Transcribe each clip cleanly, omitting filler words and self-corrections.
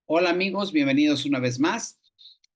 Hola amigos, bienvenidos una vez más.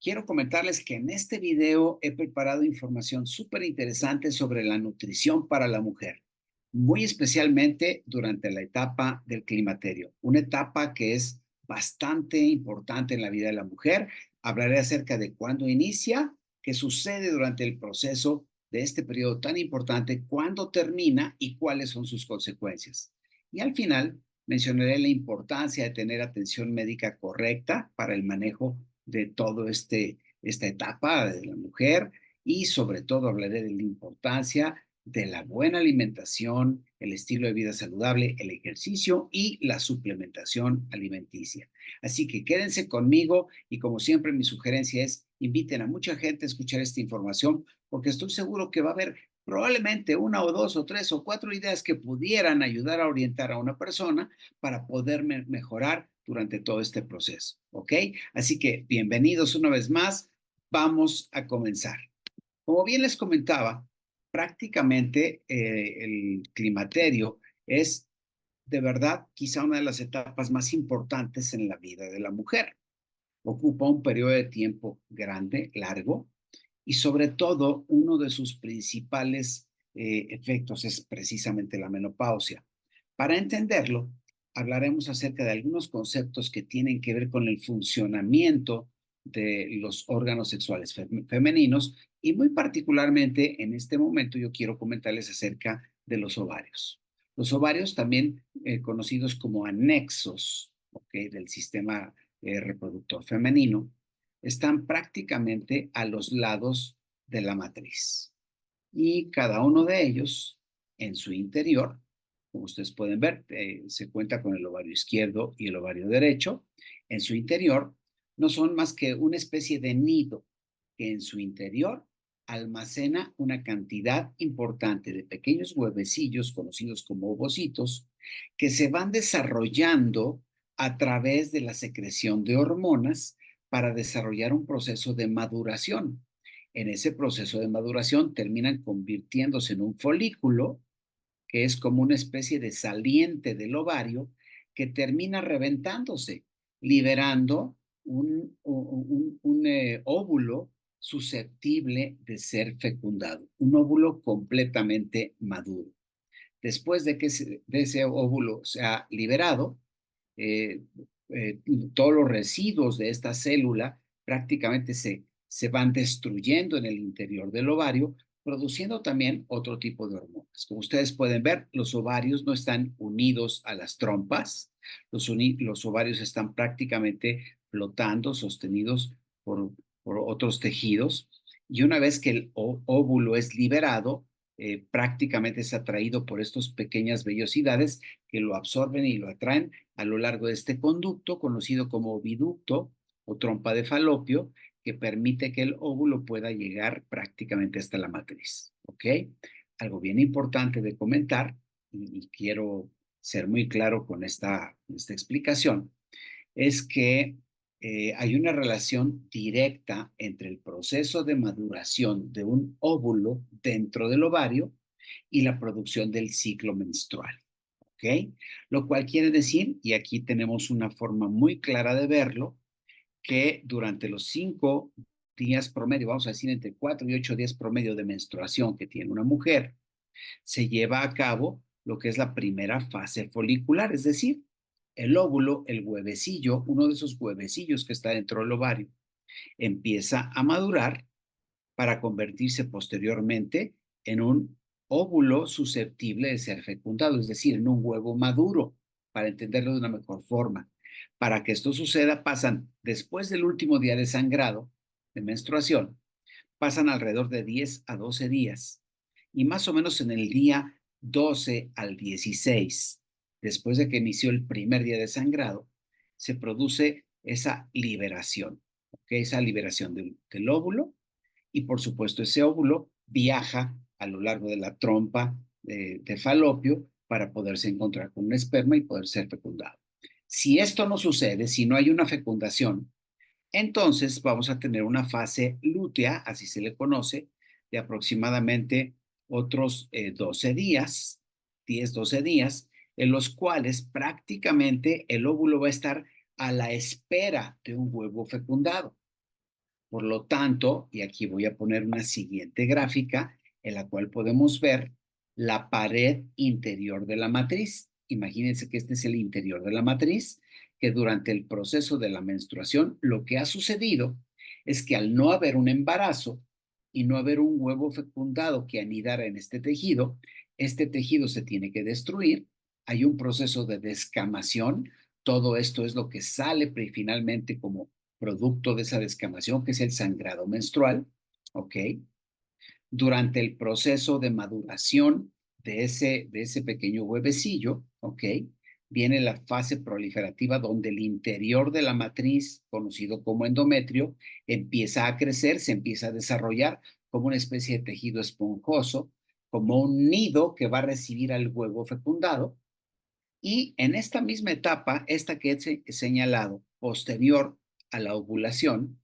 Quiero comentarles que en este video he preparado información súper interesante sobre la nutrición para la mujer, muy especialmente durante la etapa del climaterio, una etapa que es bastante importante en la vida de la mujer. Hablaré acerca de cuándo inicia, qué sucede durante el proceso de este periodo tan importante, cuándo termina y cuáles son sus consecuencias. Y al final mencionaré la importancia de tener atención médica correcta para el manejo de todo esta etapa de la mujer y sobre todo hablaré de la importancia de la buena alimentación, el estilo de vida saludable, el ejercicio y la suplementación alimenticia. Así que quédense conmigo y como siempre mi sugerencia es inviten a mucha gente a escuchar esta información porque estoy seguro que va a haber probablemente una o dos o tres o cuatro ideas que pudieran ayudar a orientar a una persona para poder mejorar durante todo este proceso, ¿ok? Así que bienvenidos una vez más, vamos a comenzar. Como bien les comentaba, prácticamente el climaterio es de verdad quizá una de las etapas más importantes en la vida de la mujer. Ocupa un periodo de tiempo grande, largo, y sobre todo uno de sus principales efectos es precisamente la menopausia. Para entenderlo, hablaremos acerca de algunos conceptos que tienen que ver con el funcionamiento de los órganos sexuales femeninos y muy particularmente en este momento yo quiero comentarles acerca de los ovarios. Los ovarios también conocidos como anexos, ¿okay?, del sistema reproductor femenino, están prácticamente a los lados de la matriz. Y cada uno de ellos, en su interior, como ustedes pueden ver, se cuenta con el ovario izquierdo y el ovario derecho. En su interior no son más que una especie de nido que en su interior almacena una cantidad importante de pequeños huevecillos conocidos como ovocitos que se van desarrollando a través de la secreción de hormonas para desarrollar un proceso de maduración. En ese proceso de maduración terminan convirtiéndose en un folículo, que es como una especie de saliente del ovario, que termina reventándose, liberando un óvulo susceptible de ser fecundado, un óvulo completamente maduro. Después de que de ese óvulo se ha liberado, eh, eh, todos los residuos de esta célula prácticamente se van destruyendo en el interior del ovario, produciendo también otro tipo de hormonas. Como ustedes pueden ver, los ovarios no están unidos a las trompas, los ovarios están prácticamente flotando, sostenidos por, por otros tejidos, y una vez que el óvulo es liberado, prácticamente es atraído por estas pequeñas vellosidades que lo absorben y lo atraen a lo largo de este conducto conocido como oviducto o trompa de falopio, que permite que el óvulo pueda llegar prácticamente hasta la matriz. ¿Ok? Algo bien importante de comentar, y quiero ser muy claro con esta explicación, es que hay una relación directa entre el proceso de maduración de un óvulo dentro del ovario y la producción del ciclo menstrual. ¿Ok? Lo cual quiere decir, y aquí tenemos una forma muy clara de verlo, que durante los 5 días promedio, vamos a decir entre 4 y 8 días promedio de menstruación que tiene una mujer, se lleva a cabo lo que es la primera fase folicular, es decir, el óvulo, el huevecillo, uno de esos huevecillos que está dentro del ovario, empieza a madurar para convertirse posteriormente en un óvulo susceptible de ser fecundado, es decir, en un huevo maduro, para entenderlo de una mejor forma. Para que esto suceda, pasan después del último día de sangrado, de menstruación, pasan alrededor de 10 a 12 días y más o menos en el día 12 al 16, después de que inició el primer día de sangrado, se produce esa liberación, ¿okay? Esa liberación del óvulo y por supuesto ese óvulo viaja a lo largo de la trompa de falopio para poderse encontrar con un esperma y poder ser fecundado. Si esto no sucede, si no hay una fecundación, entonces vamos a tener una fase lútea, así se le conoce, de aproximadamente otros 12 días, 10, 12 días, en los cuales prácticamente el óvulo va a estar a la espera de un huevo fecundado. Por lo tanto, y aquí voy a poner una siguiente gráfica en la cual podemos ver la pared interior de la matriz. Imagínense que este es el interior de la matriz, que durante el proceso de la menstruación lo que ha sucedido es que al no haber un embarazo y no haber un huevo fecundado que anidara en este tejido se tiene que destruir, hay un proceso de descamación, todo esto es lo que sale finalmente como producto de esa descamación, que es el sangrado menstrual, ¿ok? Durante el proceso de maduración de ese pequeño huevecillo, ¿ok? Viene la fase proliferativa donde el interior de la matriz, conocido como endometrio, empieza a crecer, se empieza a desarrollar como una especie de tejido esponjoso, como un nido que va a recibir al huevo fecundado. Y en esta misma etapa, esta que he señalado, posterior a la ovulación,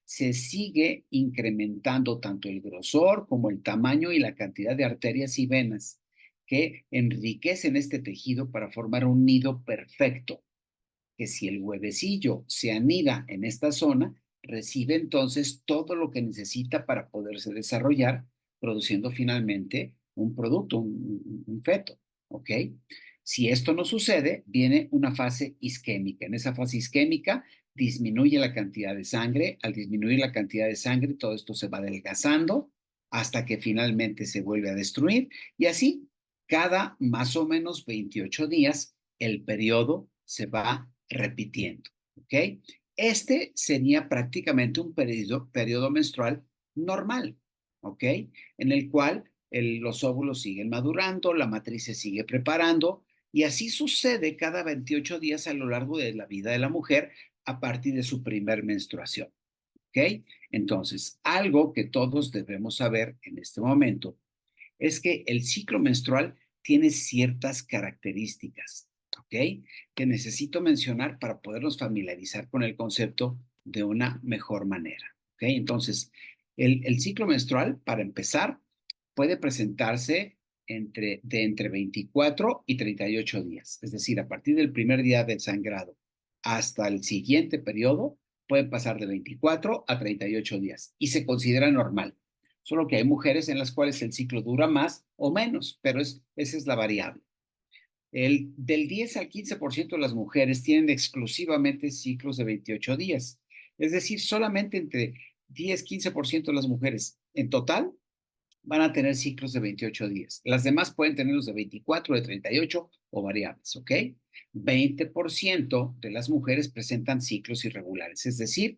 se sigue incrementando tanto el grosor como el tamaño y la cantidad de arterias y venas que enriquecen este tejido para formar un nido perfecto, que si el huevecillo se anida en esta zona, recibe entonces todo lo que necesita para poderse desarrollar, produciendo finalmente un producto, un feto, ¿ok? Si esto no sucede, viene una fase isquémica. En esa fase isquémica disminuye la cantidad de sangre. Al disminuir la cantidad de sangre, todo esto se va adelgazando hasta que finalmente se vuelve a destruir. Y así, cada más o menos 28 días, el periodo se va repitiendo. ¿Ok? Este sería prácticamente un periodo menstrual normal. ¿Ok? En el cual los óvulos siguen madurando, la matriz se sigue preparando y así sucede cada 28 días a lo largo de la vida de la mujer a partir de su primer menstruación. ¿Ok? Entonces, algo que todos debemos saber en este momento es que el ciclo menstrual tiene ciertas características, ¿ok? Que necesito mencionar para podernos familiarizar con el concepto de una mejor manera, ¿ok? Entonces, el ciclo menstrual, para empezar, puede presentarse entre 24 y 38 días, es decir, a partir del primer día del sangrado hasta el siguiente periodo, puede pasar de 24 a 38 días y se considera normal. Solo que hay mujeres en las cuales el ciclo dura más o menos, pero esa es la variable. Del 10 al 15% de las mujeres tienen exclusivamente ciclos de 28 días. Es decir, solamente entre 10-15% de las mujeres en total van a tener ciclos de 28 días. Las demás pueden tener los de 24, de 38 o variables, ¿ok? 20% de las mujeres presentan ciclos irregulares, es decir,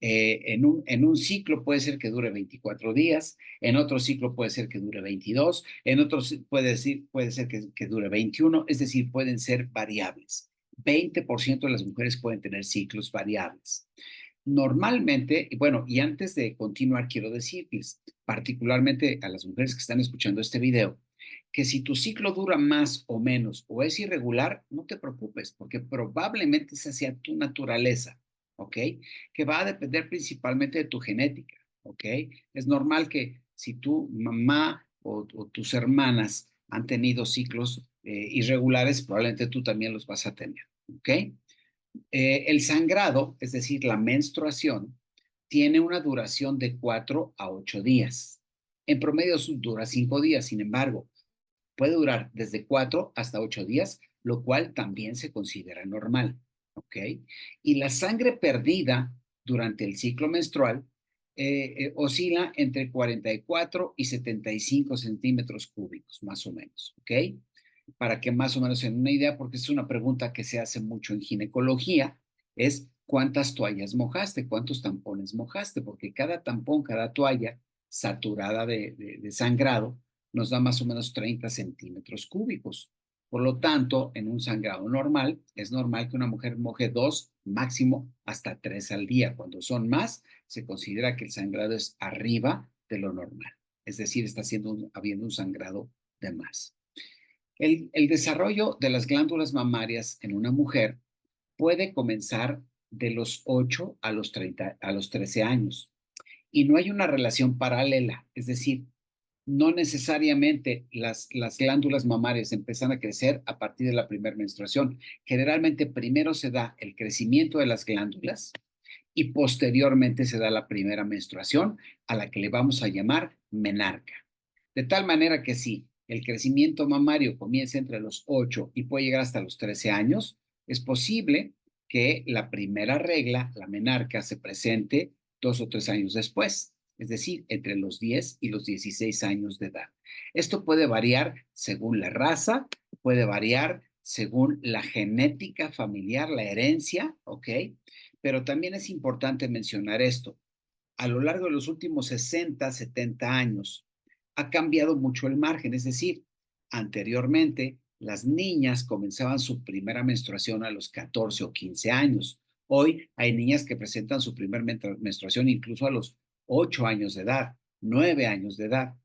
en un ciclo puede ser que dure 24 días, en otro ciclo puede ser que dure 22, en otro puede ser que dure 21, es decir, pueden ser variables. 20% de las mujeres pueden tener ciclos variables. Normalmente, bueno, y antes de continuar, quiero decirles, particularmente a las mujeres que están escuchando este video, que si tu ciclo dura más o menos o es irregular, no te preocupes, porque probablemente esa sea tu naturaleza, ¿ok? Que va a depender principalmente de tu genética, ¿ok? Es normal que si tu mamá o tus hermanas han tenido ciclos irregulares, probablemente tú también los vas a tener, ¿ok? El sangrado, es decir, la menstruación, tiene una duración de 4 a 8 días. En promedio dura 5 días, sin embargo, puede durar desde 4 hasta 8 días, lo cual también se considera normal. ¿Ok? Y la sangre perdida durante el ciclo menstrual oscila entre 44 y 75 centímetros cúbicos, más o menos. ¿Ok? Para que más o menos se den una idea, porque es una pregunta que se hace mucho en ginecología, es cuántas toallas mojaste, cuántos tampones mojaste, porque cada tampón, cada toalla saturada de sangrado nos da más o menos 30 centímetros cúbicos. Por lo tanto, en un sangrado normal, es normal que una mujer moje 2, máximo hasta 3 al día. Cuando son más, se considera que el sangrado es arriba de lo normal. Es decir, está habiendo un sangrado de más. El desarrollo de las glándulas mamarias en una mujer puede comenzar de los 8 a los 13 años y no hay una relación paralela, es decir, No necesariamente las glándulas mamarias empiezan a crecer a partir de la primera menstruación. Generalmente primero se da el crecimiento de las glándulas y posteriormente se da la primera menstruación, a la que le vamos a llamar menarca. De tal manera que si el crecimiento mamario comienza entre los 8 y puede llegar hasta los 13 años, es posible que la primera regla, la menarca, se presente 2 o 3 años después, es decir, entre los 10 y los 16 años de edad. Esto puede variar según la raza, puede variar según la genética familiar, la herencia, ¿ok? Pero también es importante mencionar esto. A lo largo de los últimos 60, 70 años, ha cambiado mucho el margen. Es decir, anteriormente las niñas comenzaban su primera menstruación a los 14 o 15 años. Hoy hay niñas que presentan su primera menstruación incluso a los 8 años de edad, 9 años de edad.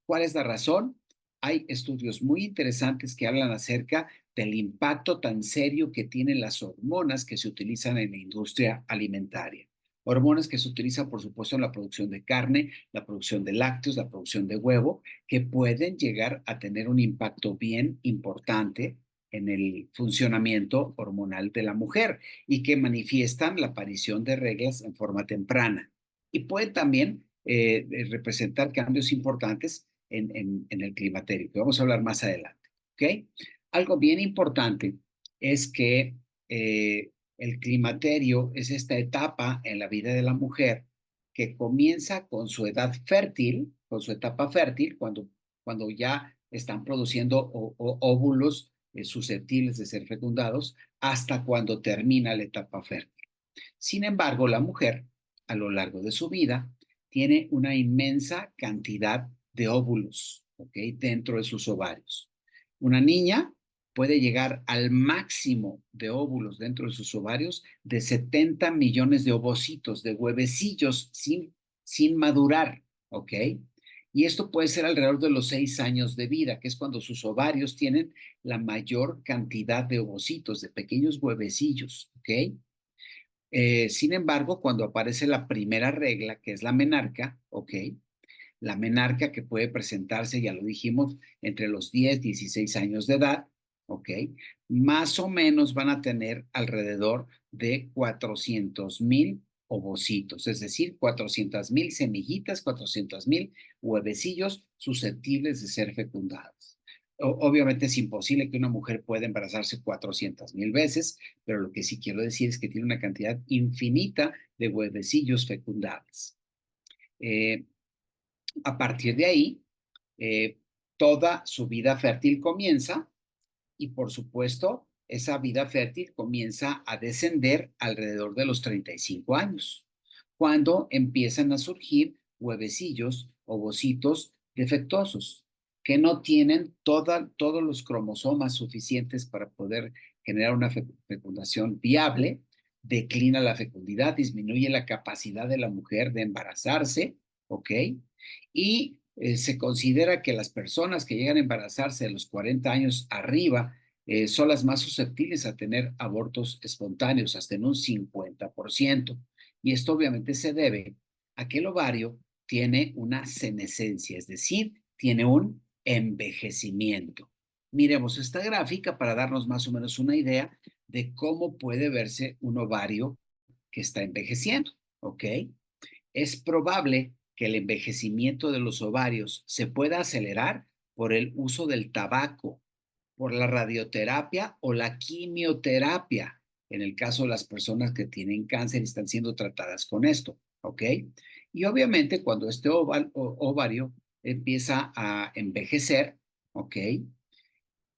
¿Cuál es la razón? Hay estudios muy interesantes que hablan acerca del impacto tan serio que tienen las hormonas que se utilizan en la industria alimentaria. Hormonas que se utilizan, por supuesto, en la producción de carne, la producción de lácteos, la producción de huevo, que pueden llegar a tener un impacto bien importante en el funcionamiento hormonal de la mujer y que manifiestan la aparición de reglas en forma temprana. Y pueden también representar cambios importantes en el climaterio, que vamos a hablar más adelante. ¿Ok? Algo bien importante es que el climaterio es esta etapa en la vida de la mujer que comienza con su edad fértil, con su etapa fértil, cuando ya están produciendo óvulos susceptibles de ser fecundados, hasta cuando termina la etapa fértil. Sin embargo, la mujer, a lo largo de su vida, tiene una inmensa cantidad de óvulos, ¿ok? Dentro de sus ovarios. Una niña puede llegar al máximo de óvulos dentro de sus ovarios de 70 millones de ovocitos, de huevecillos sin madurar, ¿ok? Y esto puede ser alrededor de los 6 años de vida, que es cuando sus ovarios tienen la mayor cantidad de ovocitos, de pequeños huevecillos, ¿ok? Sin embargo, cuando aparece la primera regla, que es la menarca, ¿ok? La menarca que puede presentarse, ya lo dijimos, entre los 10 16 años de edad, ¿ok? Más o menos van a tener alrededor de 400,000 ovocitos, es decir, 400,000 semillitas, 400,000 huevecillos susceptibles de ser fecundados. Obviamente es imposible que una mujer pueda embarazarse 400,000 veces, pero lo que sí quiero decir es que tiene una cantidad infinita de huevecillos fecundables. Eh, a partir de ahí, eh, toda su vida fértil comienza y por supuesto esa vida fértil comienza a descender alrededor de los 35 años, cuando empiezan a surgir huevecillos, ovocitos defectuosos, que no tienen todos los cromosomas suficientes para poder generar una fecundación viable, declina la fecundidad, disminuye la capacidad de la mujer de embarazarse, ¿ok? Y se considera que las personas que llegan a embarazarse de los 40 años arriba son las más susceptibles a tener abortos espontáneos, hasta en un 50%. Y esto obviamente se debe a que el ovario tiene una senescencia, es decir, tiene un envejecimiento. Miremos esta gráfica para darnos más o menos una idea de cómo puede verse un ovario que está envejeciendo, ¿ok? Es probable que el envejecimiento de los ovarios se pueda acelerar por el uso del tabaco, por la radioterapia o la quimioterapia, en el caso de las personas que tienen cáncer y están siendo tratadas con esto, ¿ok? Y obviamente cuando este ovario empieza a envejecer, ¿ok?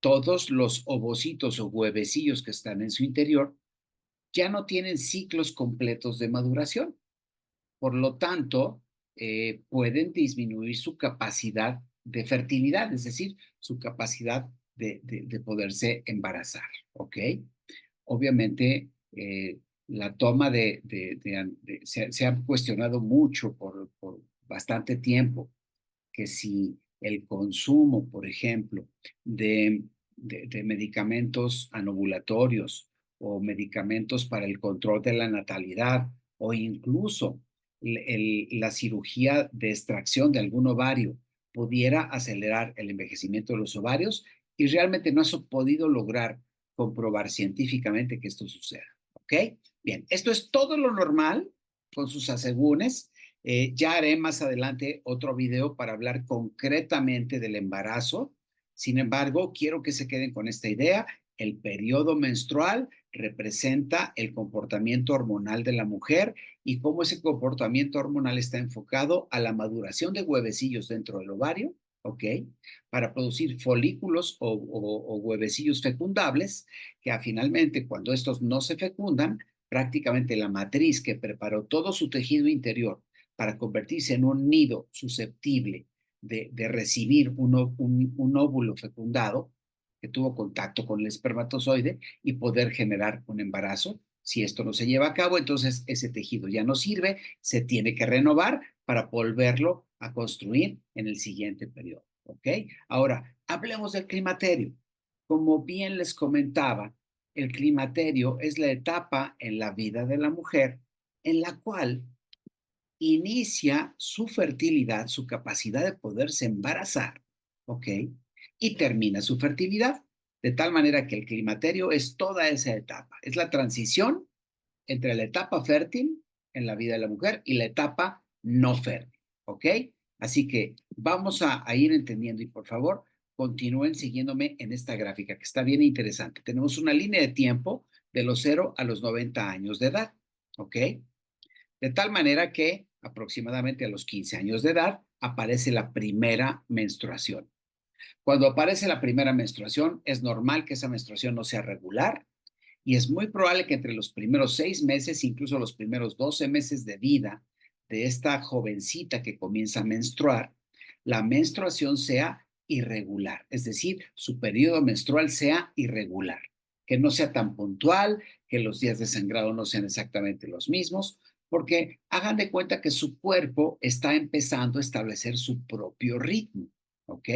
Todos los ovocitos o huevecillos que están en su interior ya no tienen ciclos completos de maduración. Por lo tanto, pueden disminuir su capacidad de fertilidad, es decir, su capacidad de poderse embarazar, ¿ok? Obviamente, la toma se ha cuestionado mucho por bastante tiempo que si el consumo, por ejemplo, de medicamentos anovulatorios o medicamentos para el control de la natalidad o incluso la cirugía de extracción de algún ovario pudiera acelerar el envejecimiento de los ovarios y realmente no se ha podido lograr comprobar científicamente que esto suceda. ¿Ok? Bien, esto es todo lo normal con sus asegúnes. Ya haré más adelante otro video para hablar concretamente del embarazo. Sin embargo, quiero que se queden con esta idea. El periodo menstrual representa el comportamiento hormonal de la mujer y cómo ese comportamiento hormonal está enfocado a la maduración de huevecillos dentro del ovario, ¿ok? Para producir folículos o huevecillos fecundables, que finalmente cuando estos no se fecundan, prácticamente la matriz que preparó todo su tejido interior para convertirse en un nido susceptible de recibir un óvulo fecundado que tuvo contacto con el espermatozoide y poder generar un embarazo. Si esto no se lleva a cabo, entonces ese tejido ya no sirve, se tiene que renovar para volverlo a construir en el siguiente periodo. ¿Ok? Ahora, hablemos del climaterio. Como bien les comentaba, el climaterio es la etapa en la vida de la mujer en la cual inicia su fertilidad, su capacidad de poderse embarazar, ¿ok? Y termina su fertilidad, de tal manera que el climaterio es toda esa etapa, es la transición entre la etapa fértil en la vida de la mujer y la etapa no fértil, ¿ok? Así que vamos a ir entendiendo y por favor continúen siguiéndome en esta gráfica que está bien interesante. Tenemos una línea de tiempo de los 0 a los 90 años de edad, ¿ok? De tal manera que aproximadamente a los 15 años de edad aparece la primera menstruación. Cuando aparece la primera menstruación, es normal que esa menstruación no sea regular y es muy probable que entre los primeros 6 meses, incluso los primeros 12 meses de vida de esta jovencita que comienza a menstruar, la menstruación sea irregular, es decir, su periodo menstrual sea irregular, que no sea tan puntual, que los días de sangrado no sean exactamente los mismos, porque hagan de cuenta que su cuerpo está empezando a establecer su propio ritmo, ¿ok?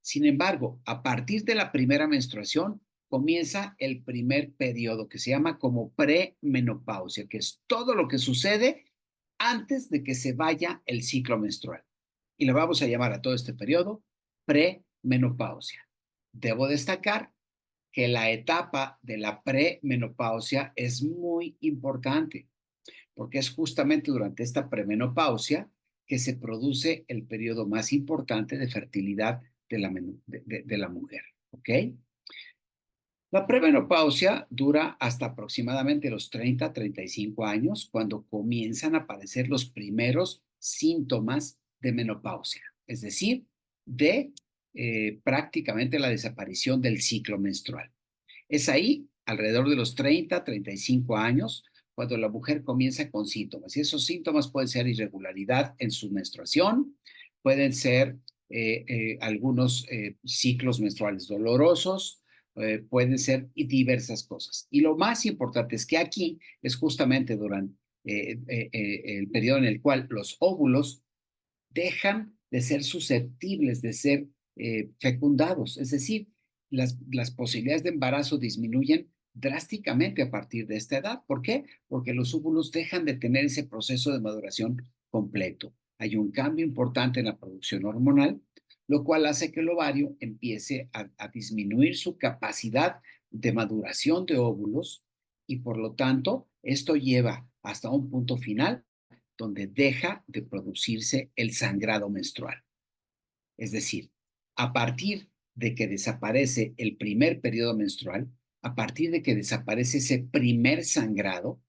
Sin embargo, a partir de la primera menstruación comienza el primer periodo que se llama como premenopausia, que es todo lo que sucede antes de que se vaya el ciclo menstrual. Y le vamos a llamar a todo este periodo premenopausia. Debo destacar que la etapa de la premenopausia es muy importante porque es justamente durante esta premenopausia que se produce el periodo más importante de fertilidad de la mujer. ¿Ok? La premenopausia dura hasta aproximadamente los 30, 35 años, cuando comienzan a aparecer los primeros síntomas de menopausia, es decir, de prácticamente la desaparición del ciclo menstrual. Es ahí, alrededor de los 30, 35 años, cuando la mujer comienza con síntomas. Y esos síntomas pueden ser irregularidad en su menstruación, pueden ser algunos ciclos menstruales dolorosos, pueden ser diversas cosas. Y lo más importante es que aquí es justamente durante el periodo en el cual los óvulos dejan de ser susceptibles de ser fecundados, es decir, las posibilidades de embarazo disminuyen drásticamente a partir de esta edad. ¿Por qué? Porque los óvulos dejan de tener ese proceso de maduración completo. Hay un cambio importante en la producción hormonal, lo cual hace que el ovario empiece a disminuir su capacidad de maduración de óvulos y por lo tanto esto lleva hasta un punto final donde deja de producirse el sangrado menstrual. Es decir, a partir de que desaparece el primer periodo menstrual, a partir de que desaparece ese primer sangrado,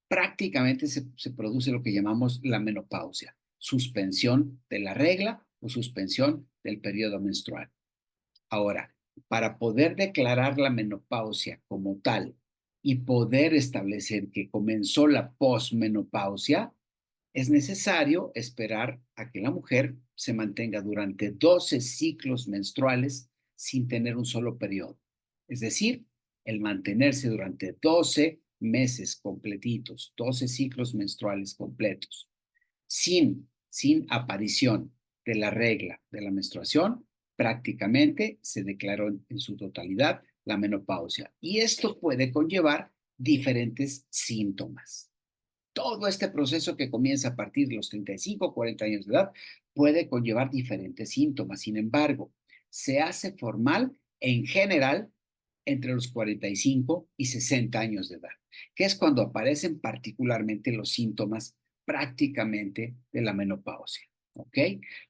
prácticamente se produce lo que llamamos la menopausia, suspensión de la regla o suspensión del periodo menstrual. Ahora, para poder declarar la menopausia como tal y poder establecer que comenzó la posmenopausia, es necesario esperar a que la mujer se mantenga durante 12 ciclos menstruales sin tener un solo periodo. Es decir, el mantenerse durante 12 meses completitos, 12 ciclos menstruales completos, sin aparición de la regla de la menstruación, prácticamente se declaró en su totalidad la menopausia. Y esto puede conllevar diferentes síntomas. Todo este proceso que comienza a partir de los 35 o 40 años de edad puede conllevar diferentes síntomas. Sin embargo, se hace formal en general entre los 45 y 60 años de edad, que es cuando aparecen particularmente los síntomas prácticamente de la menopausia. ¿Ok?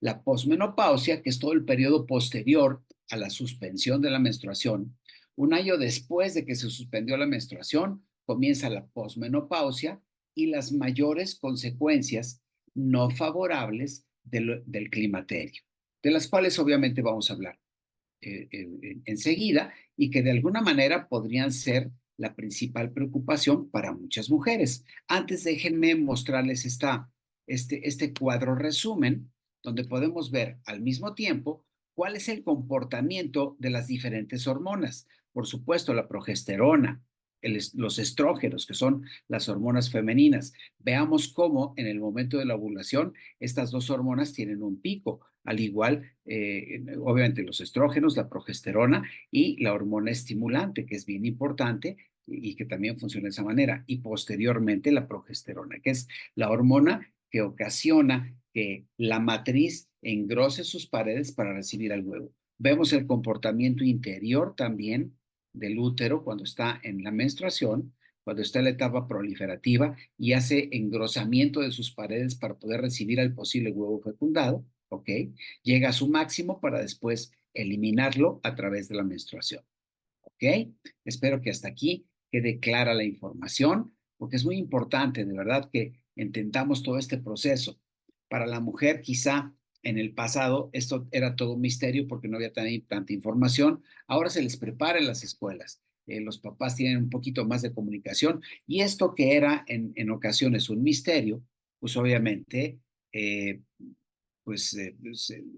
La posmenopausia, que es todo el periodo posterior a la suspensión de la menstruación, un año después de que se suspendió la menstruación, comienza la posmenopausia y las mayores consecuencias no favorables del climaterio, de las cuales obviamente vamos a hablar enseguida y que de alguna manera podrían ser la principal preocupación para muchas mujeres. Antes déjenme mostrarles este cuadro resumen donde podemos ver al mismo tiempo cuál es el comportamiento de las diferentes hormonas. Por supuesto, la progesterona, los estrógenos, que son las hormonas femeninas. Veamos cómo en el momento de la ovulación estas dos hormonas tienen un pico, al igual, obviamente, los estrógenos, la progesterona y la hormona estimulante, que es bien importante y que también funciona de esa manera. Y posteriormente la progesterona, que es la hormona que ocasiona que la matriz engrose sus paredes para recibir al huevo. Vemos el comportamiento interior también del útero cuando está en la menstruación, cuando está en la etapa proliferativa y hace engrosamiento de sus paredes para poder recibir al posible huevo fecundado, ¿ok? Llega a su máximo para después eliminarlo a través de la menstruación, ¿ok? Espero que hasta aquí quede clara la información, porque es muy importante, de verdad, que entendamos todo este proceso. Para la mujer, quizá en el pasado esto era todo un misterio porque no había tanta información. Ahora se les prepara en las escuelas. Los papás tienen un poquito más de comunicación y esto que era en ocasiones un misterio, pues obviamente, eh,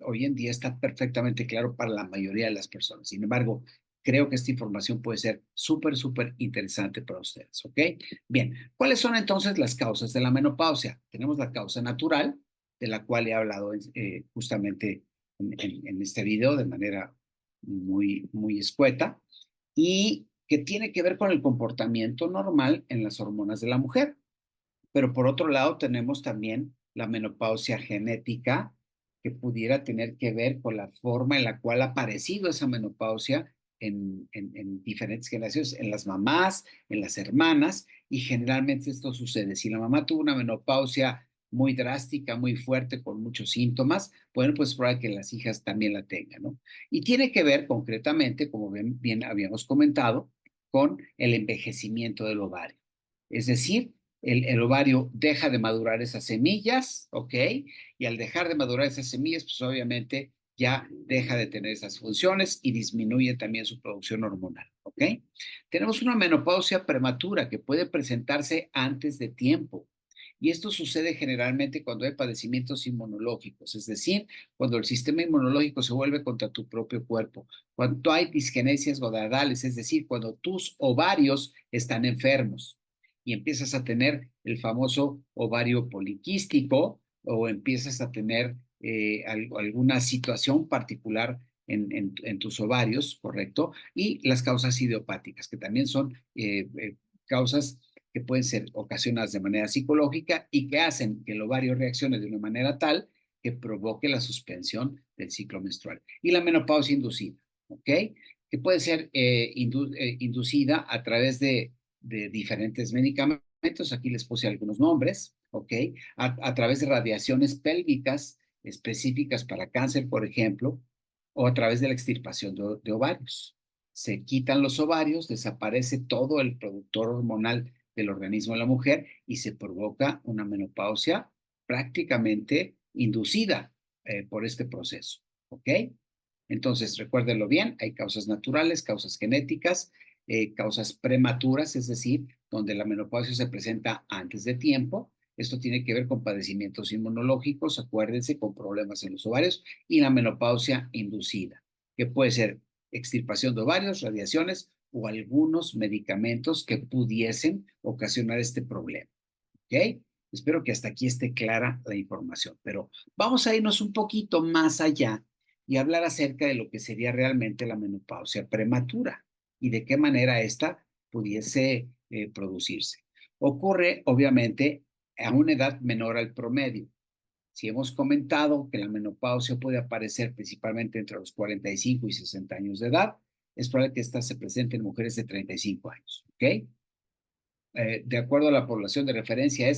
hoy en día está perfectamente claro para la mayoría de las personas. Sin embargo, creo que esta información puede ser súper, súper interesante para ustedes, ¿ok? Bien, ¿cuáles son entonces las causas de la menopausia? Tenemos la causa natural, de la cual he hablado justamente en este video de manera muy, muy escueta, y que tiene que ver con el comportamiento normal en las hormonas de la mujer. Pero por otro lado, tenemos también la menopausia genética, que pudiera tener que ver con la forma en la cual ha aparecido esa menopausia en diferentes generaciones, en las mamás, en las hermanas, y generalmente esto sucede. Si la mamá tuvo una menopausia muy drástica, muy fuerte, con muchos síntomas, bueno, pues es probable que las hijas también la tengan, ¿no? Y tiene que ver concretamente, como bien habíamos comentado, con el envejecimiento del ovario. Es decir, el ovario deja de madurar esas semillas, ¿ok? Y al dejar de madurar esas semillas, pues obviamente ya deja de tener esas funciones y disminuye también su producción hormonal, ¿ok? Tenemos una menopausia prematura que puede presentarse antes de tiempo. Y esto sucede generalmente cuando hay padecimientos inmunológicos, es decir, cuando el sistema inmunológico se vuelve contra tu propio cuerpo, cuando hay disgenesias gonadales, es decir, cuando tus ovarios están enfermos y empiezas a tener el famoso ovario poliquístico o empiezas a tener alguna situación particular en tus ovarios, ¿correcto? Y las causas idiopáticas, que también son causas que pueden ser ocasionadas de manera psicológica y que hacen que el ovario reaccione de una manera tal que provoque la suspensión del ciclo menstrual. Y la menopausia inducida, ¿ok? Que puede ser inducida a través de diferentes medicamentos, aquí les puse algunos nombres, ¿ok? A través de radiaciones pélvicas específicas para cáncer, por ejemplo, o a través de la extirpación de ovarios. Se quitan los ovarios, desaparece todo el productor hormonal del organismo de la mujer y se provoca una menopausia prácticamente inducida por este proceso, ¿ok? Entonces, recuérdenlo bien, hay causas naturales, causas genéticas, causas prematuras, es decir, donde la menopausia se presenta antes de tiempo. Esto tiene que ver con padecimientos inmunológicos, acuérdense, con problemas en los ovarios y la menopausia inducida, que puede ser extirpación de ovarios, radiaciones o algunos medicamentos que pudiesen ocasionar este problema. ¿Ok? Espero que hasta aquí esté clara la información, pero vamos a irnos un poquito más allá y hablar acerca de lo que sería realmente la menopausia prematura y de qué manera esta pudiese producirse. Ocurre, obviamente, a una edad menor al promedio. Si hemos comentado que la menopausia puede aparecer principalmente entre los 45 y 60 años de edad, es probable que esta se presente en mujeres de 35 años, ¿ok? De acuerdo a la población de referencia,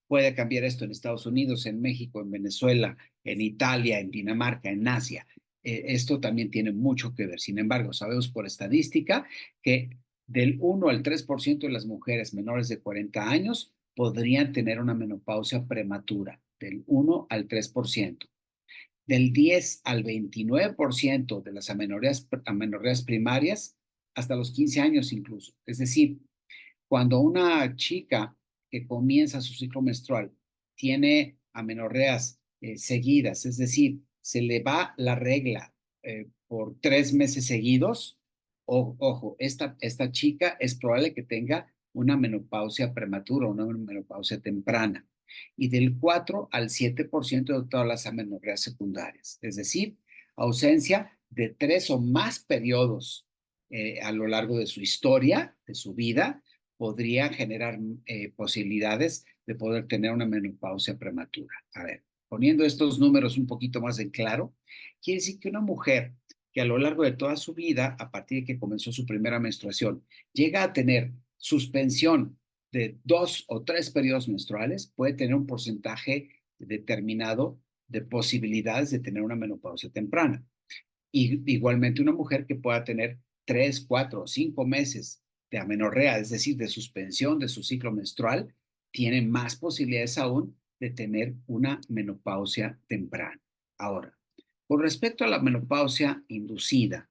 puede cambiar esto en Estados Unidos, en México, en Venezuela, en Italia, en Dinamarca, en Asia. Esto también tiene mucho que ver. Sin embargo, sabemos por estadística que del 1 al 3% de las mujeres menores de 40 años podrían tener una menopausia prematura, del 1 al 3%. Del 10 al 29% de las amenorreas primarias, hasta los 15 años incluso. Es decir, cuando una chica que comienza su ciclo menstrual tiene amenorreas seguidas, es decir, se le va la regla por 3 meses seguidos, ojo, esta chica es probable que tenga una menopausia prematura, una menopausia temprana, y del 4 al 7% de todas las amenorreas secundarias, es decir, ausencia de 3 o más periodos a lo largo de su historia, de su vida, podría generar posibilidades de poder tener una menopausia prematura. A ver, poniendo estos números un poquito más en claro, quiere decir que una mujer que a lo largo de toda su vida, a partir de que comenzó su primera menstruación, llega a tener suspensión de 2 o 3 periodos menstruales, puede tener un porcentaje determinado de posibilidades de tener una menopausia temprana. Y igualmente una mujer que pueda tener 3, 4 o 5 meses de amenorrea, es decir, de suspensión de su ciclo menstrual, tiene más posibilidades aún de tener una menopausia temprana. Ahora, con respecto a la menopausia inducida,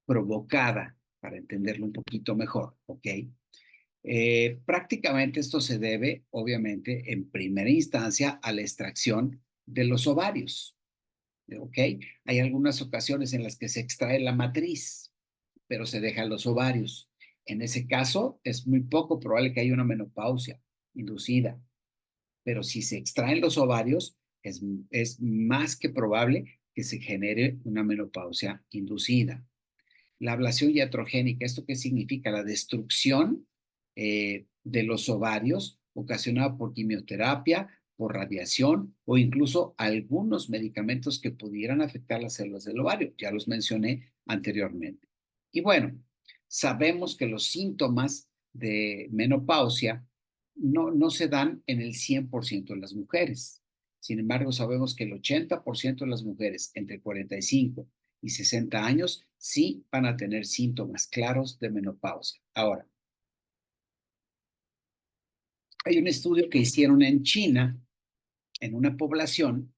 provocada, para entenderlo un poquito mejor, ¿ok? Prácticamente esto se debe, obviamente, en primera instancia a la extracción de los ovarios. ¿Ok? Hay algunas ocasiones en las que se extrae la matriz, pero se dejan los ovarios. En ese caso, es muy poco probable que haya una menopausia inducida, pero si se extraen los ovarios, es más que probable que se genere una menopausia inducida. La ablación iatrogénica, ¿esto qué significa? La destrucción de los ovarios ocasionada por quimioterapia, por radiación o incluso algunos medicamentos que pudieran afectar las células del ovario. Ya los mencioné anteriormente. Y bueno, sabemos que los síntomas de menopausia no se dan en el 100% de las mujeres. Sin embargo, sabemos que el 80% de las mujeres entre 45 y 60 años sí van a tener síntomas claros de menopausia. Ahora, hay un estudio que hicieron en China, en una población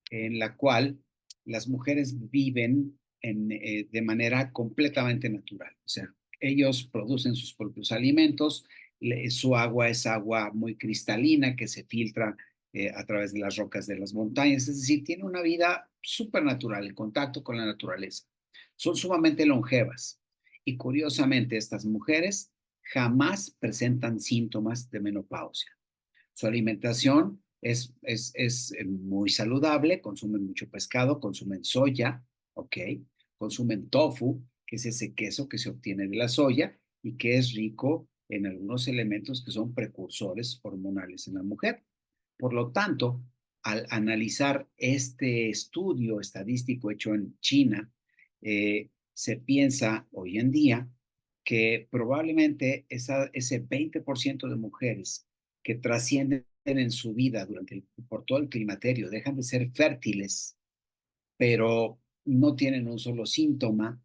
en la cual las mujeres viven de manera completamente natural. O sea, ellos producen sus propios alimentos, su agua es agua muy cristalina que se filtra a través de las rocas de las montañas, es decir, tiene una vida súper natural, el contacto con la naturaleza. Son sumamente longevas y curiosamente estas mujeres jamás presentan síntomas de menopausia. Su alimentación es muy saludable, consumen mucho pescado, consumen soya, ¿ok? Consumen tofu, que es ese queso que se obtiene de la soya y que es rico en algunos elementos que son precursores hormonales en la mujer. Por lo tanto, al analizar este estudio estadístico hecho en China, se piensa hoy en día que probablemente ese 20% de mujeres que trascienden en su vida por todo el climaterio, dejan de ser fértiles, pero no tienen un solo síntoma,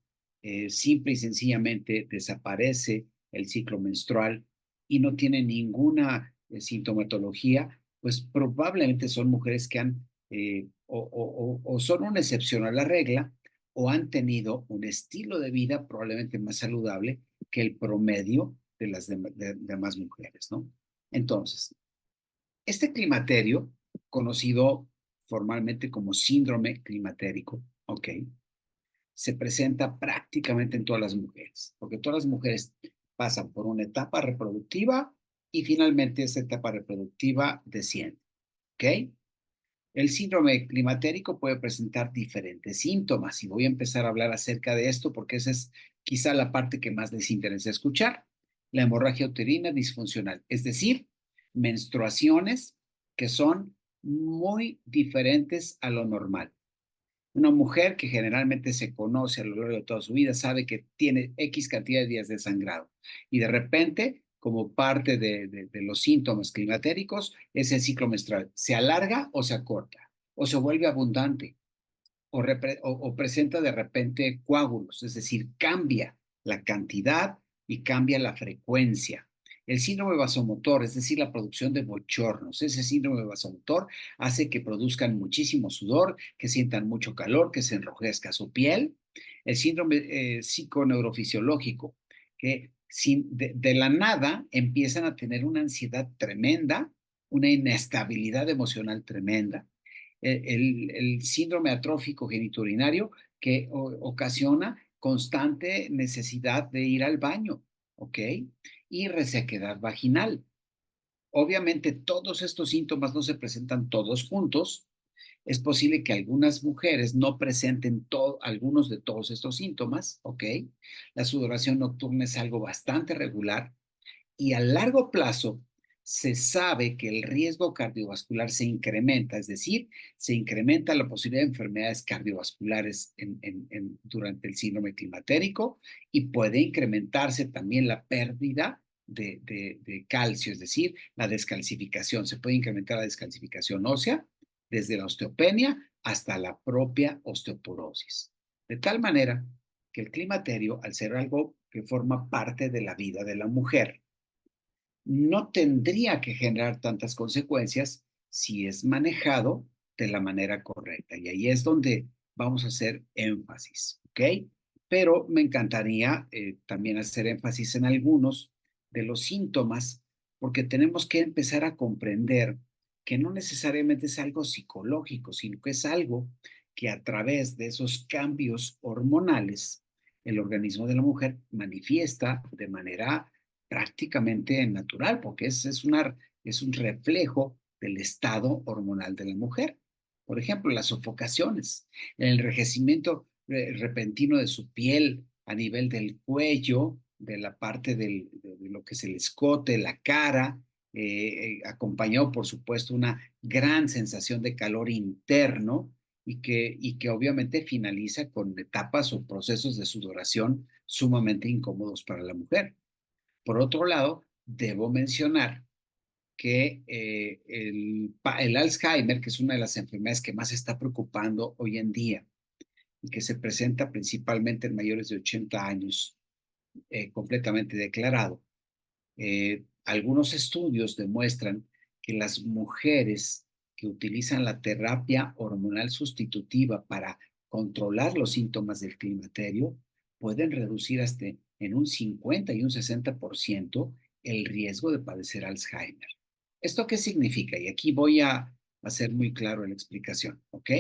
simple y sencillamente desaparece el ciclo menstrual y no tienen ninguna sintomatología, pues probablemente son mujeres que o son una excepción a la regla o han tenido un estilo de vida probablemente más saludable que el promedio de las demás mujeres, ¿no? Entonces, este climaterio, conocido formalmente como síndrome climatérico, ¿ok? Se presenta prácticamente en todas las mujeres, porque todas las mujeres pasan por una etapa reproductiva y finalmente esa etapa reproductiva desciende, ¿ok? El síndrome climatérico puede presentar diferentes síntomas y voy a empezar a hablar acerca de esto porque esa es quizá la parte que más les interesa escuchar. La hemorragia uterina disfuncional, es decir, menstruaciones que son muy diferentes a lo normal. Una mujer que generalmente se conoce a lo largo de toda su vida sabe que tiene X cantidad de días de sangrado y de repente, como parte de los síntomas climatéricos, es el ciclo menstrual. Se alarga o se acorta, o se vuelve abundante, o presenta de repente coágulos, es decir, cambia la cantidad y cambia la frecuencia. El síndrome vasomotor, es decir, la producción de bochornos, ese síndrome vasomotor hace que produzcan muchísimo sudor, que sientan mucho calor, que se enrojezca su piel. El síndrome psiconeurofisiológico, que de la nada empiezan a tener una ansiedad tremenda, una inestabilidad emocional tremenda, el síndrome atrófico genitourinario que ocasiona constante necesidad de ir al baño, ¿ok? Y resequedad vaginal. Obviamente todos estos síntomas no se presentan todos juntos. Es posible que algunas mujeres no presenten algunos de todos estos síntomas, ¿ok? La sudoración nocturna es algo bastante regular y a largo plazo se sabe que el riesgo cardiovascular se incrementa, es decir, se incrementa la posibilidad de enfermedades cardiovasculares durante el síndrome climatérico y puede incrementarse también la pérdida de calcio, es decir, la descalcificación. Se puede incrementar la descalcificación ósea desde la osteopenia hasta la propia osteoporosis. De tal manera que el climaterio, al ser algo que forma parte de la vida de la mujer, no tendría que generar tantas consecuencias si es manejado de la manera correcta. Y ahí es donde vamos a hacer énfasis, ¿ok? Pero me encantaría también hacer énfasis en algunos de los síntomas, porque tenemos que empezar a comprender que no necesariamente es algo psicológico, sino que es algo que a través de esos cambios hormonales, el organismo de la mujer manifiesta de manera prácticamente natural, porque es un reflejo del estado hormonal de la mujer. Por ejemplo, las sofocaciones, el enrejecimiento repentino de su piel a nivel del cuello, de la parte de lo que es el escote, la cara, acompañado, por supuesto, una gran sensación de calor interno y que obviamente finaliza con etapas o procesos de sudoración sumamente incómodos para la mujer. Por otro lado, debo mencionar que el Alzheimer, que es una de las enfermedades que más se está preocupando hoy en día y que se presenta principalmente en mayores de 80 años, completamente declarado, algunos estudios demuestran que las mujeres que utilizan la terapia hormonal sustitutiva para controlar los síntomas del climaterio pueden reducir hasta en un 50 y un 60% el riesgo de padecer Alzheimer. ¿Esto qué significa? Y aquí voy a hacer muy claro en la explicación, ¿ok?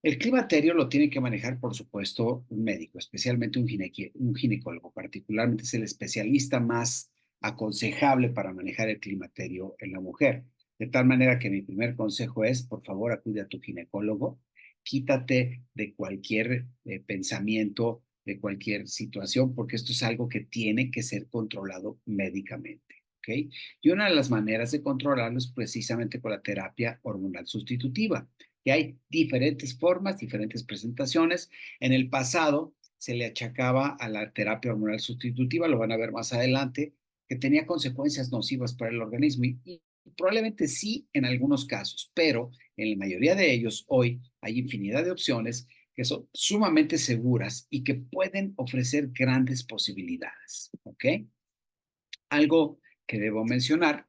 El climaterio lo tiene que manejar, por supuesto, un médico, especialmente un ginecólogo. Particularmente es el especialista más aconsejable para manejar el climaterio en la mujer. De tal manera que mi primer consejo es, por favor, acude a tu ginecólogo, quítate de cualquier pensamiento, de cualquier situación, porque esto es algo que tiene que ser controlado médicamente. ¿Ok? Y una de las maneras de controlarlo es precisamente con la terapia hormonal sustitutiva, que hay diferentes formas, diferentes presentaciones. En el pasado se le achacaba a la terapia hormonal sustitutiva, lo van a ver más adelante, que tenía consecuencias nocivas para el organismo y probablemente sí en algunos casos, pero en la mayoría de ellos hoy hay infinidad de opciones que son sumamente seguras y que pueden ofrecer grandes posibilidades, ¿ok? Algo que debo mencionar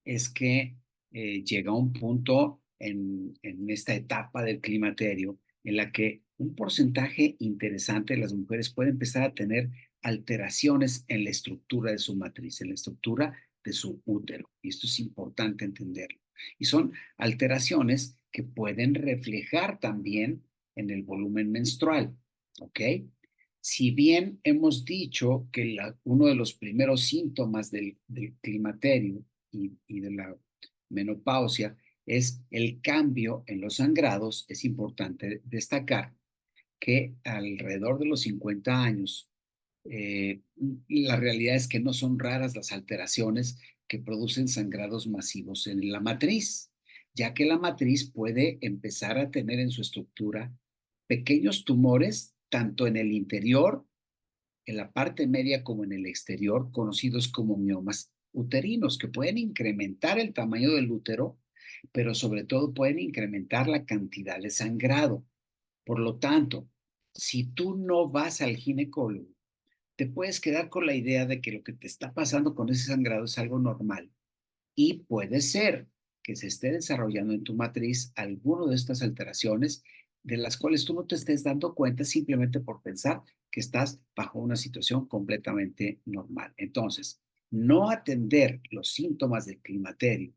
es que llega un punto en esta etapa del climaterio en la que un porcentaje interesante de las mujeres puede empezar a tener alteraciones en la estructura de su matriz, en la estructura de su útero. Y esto es importante entenderlo. Y son alteraciones que pueden reflejar también en el volumen menstrual. ¿Ok? Si bien hemos dicho que uno de los primeros síntomas del climaterio y de la menopausia es el cambio en los sangrados, es importante destacar que alrededor de los 50 años, eh, la realidad es que no son raras las alteraciones que producen sangrados masivos en la matriz. ya que la matriz puede empezar a tener en su estructura pequeños tumores, tanto en el interior, en la parte media como en el exterior, conocidos como miomas uterinos, que pueden incrementar el tamaño del útero, pero sobre todo pueden incrementar la cantidad de sangrado. Por lo tanto, si tú no vas al ginecólogo, te puedes quedar con la idea de que lo que te está pasando con ese sangrado es algo normal y puede ser que se esté desarrollando en tu matriz alguna de estas alteraciones de las cuales tú no te estés dando cuenta simplemente por pensar que estás bajo una situación completamente normal. Entonces, no atender los síntomas del climaterio